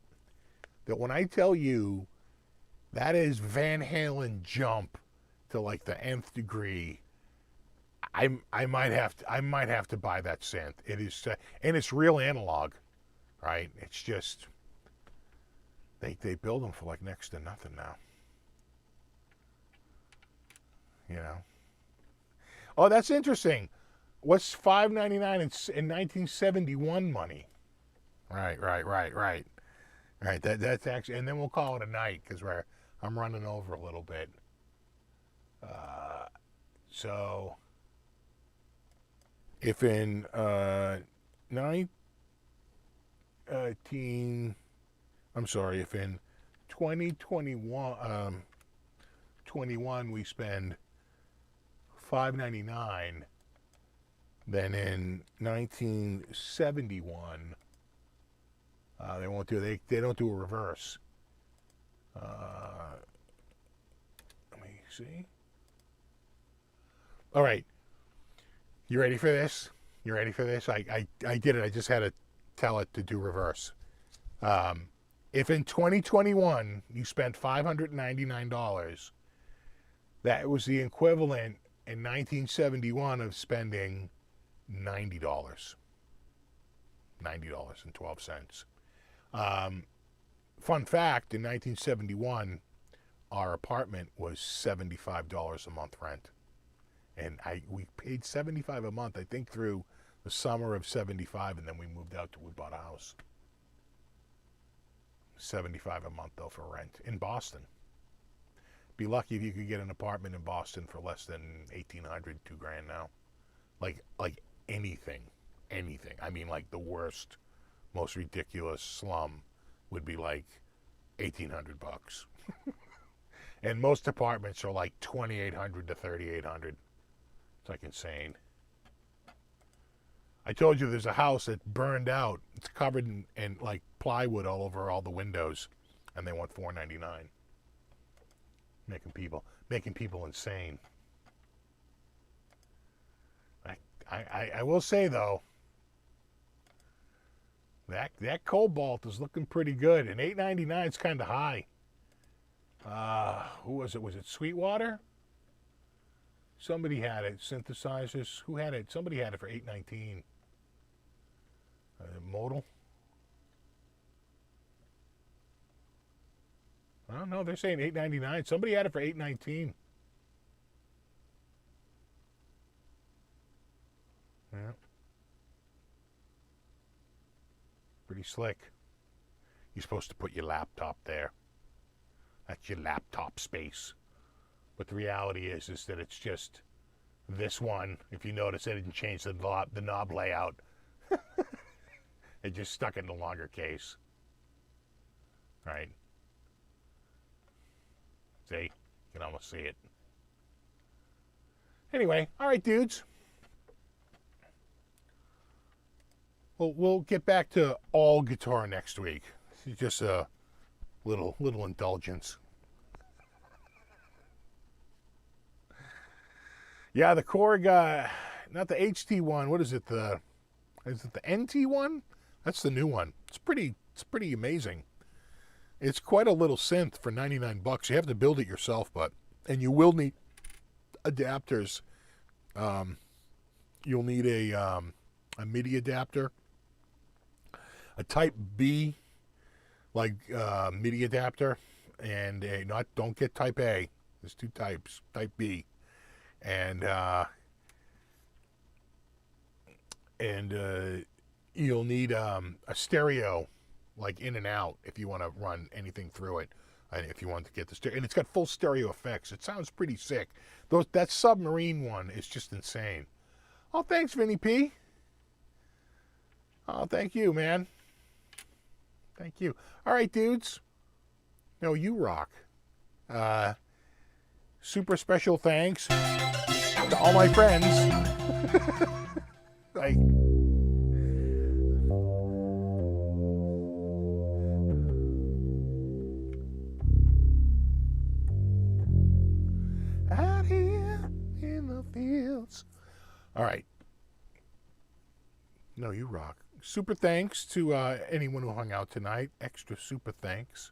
That when I tell you that is Van Halen jump to like the nth degree, I might have to buy that synth. It is, and it's real analog, right? It's just they build them for like next to nothing now. Oh, that's interesting. What's $5.99 in 1971 money? Right. Right. That's actually, and then we'll call it a night because I'm running over a little bit. So if in 2021 21 we spend $5.99, then in 1971 they won't do they don't do a reverse. Let me see. All right, you ready for this? You ready for this? I did it. I just had to tell it to do reverse. If in 2021 you spent $599, that was the equivalent in 1971 of spending $90. $90.12. Fun fact, in 1971, our apartment was $75 a month rent. And we paid $75 a month, I think, through the summer of 75, and then we moved out we bought a house. $75 a month, though, for rent in Boston. Be lucky if you could get an apartment in Boston for less than $1,800, $2,000 now. Like anything. I mean, like the worst, most ridiculous slum would be like $1,800. And most apartments are like $2,800 to $3,800. It's like insane. I told you there's a house that burned out. It's covered in like plywood all over all the windows, and they want $499. Making people insane. I will say though, that Cobalt is looking pretty good, and $8.99 is kind of high. Who was it? Was it Sweetwater? Somebody had it. Synthesizers. Who had it? Somebody had it for $8.19. Modal. I don't know. They're saying $8.99. Somebody had it for $8.19. Yeah. Pretty slick. You're supposed to put your laptop there. That's your laptop space. But the reality is that it's just this one. If you notice, I didn't change the knob layout. It just stuck in the longer case. Right? See? You can almost see it. Anyway, all right, dudes. We'll get back to all guitar next week. It's just a little indulgence. Yeah, the Korg, not the HT one. What is it? Is it the NT one? That's the new one. It's pretty amazing. It's quite a little synth for $99. You have to build it yourself, and you will need adapters. You'll need a MIDI adapter, a Type B, like MIDI adapter, and don't get Type A. There's two types. Type B. And you'll need a stereo, like in and out, if you want to run anything through it, and if you want to get the stereo. And it's got full stereo effects. It sounds pretty sick. That Submarine one is just insane. Oh, thanks, Vinny P. Oh, thank you, man. Thank you. All right, dudes. No, you rock. Super special thanks to all my friends. Like, out here in the fields. All right. No, you rock. Super thanks to anyone who hung out tonight. Extra super thanks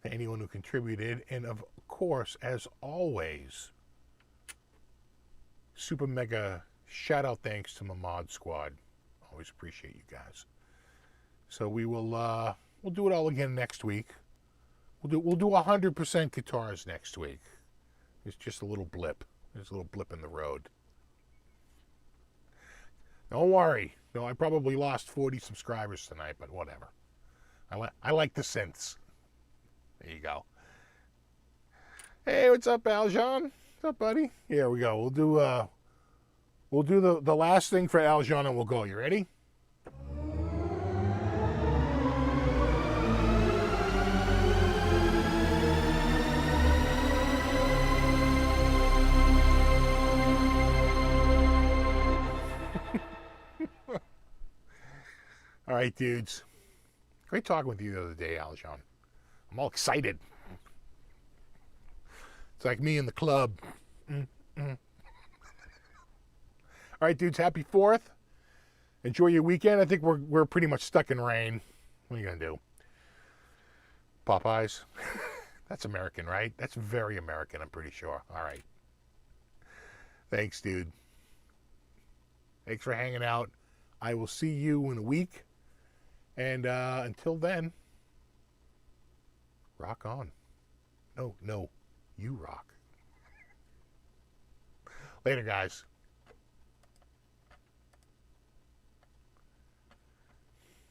to anyone who contributed. And of course, as always, super mega shout out thanks to my mod squad. Always appreciate you guys. So we'll do it all again next week. We'll do 100% guitars next week. It's just a little blip. There's a little blip in the road. Don't worry. No, I probably lost 40 subscribers tonight, but whatever. I like the synths. There you go. Hey, what's up, Aljon? What's up, buddy? Here we go. We'll do the last thing for Aljon and we'll go. You ready? All right, dudes. Great talking with you the other day, Aljon. I'm all excited. It's like me in the club. All right, dudes. Happy 4th. Enjoy your weekend. I think we're pretty much stuck in rain. What are you gonna do? Popeyes. That's American, right? That's very American. I'm pretty sure. All right. Thanks, dude. Thanks for hanging out. I will see you in a week. And until then, rock on. No, you rock. Later, guys.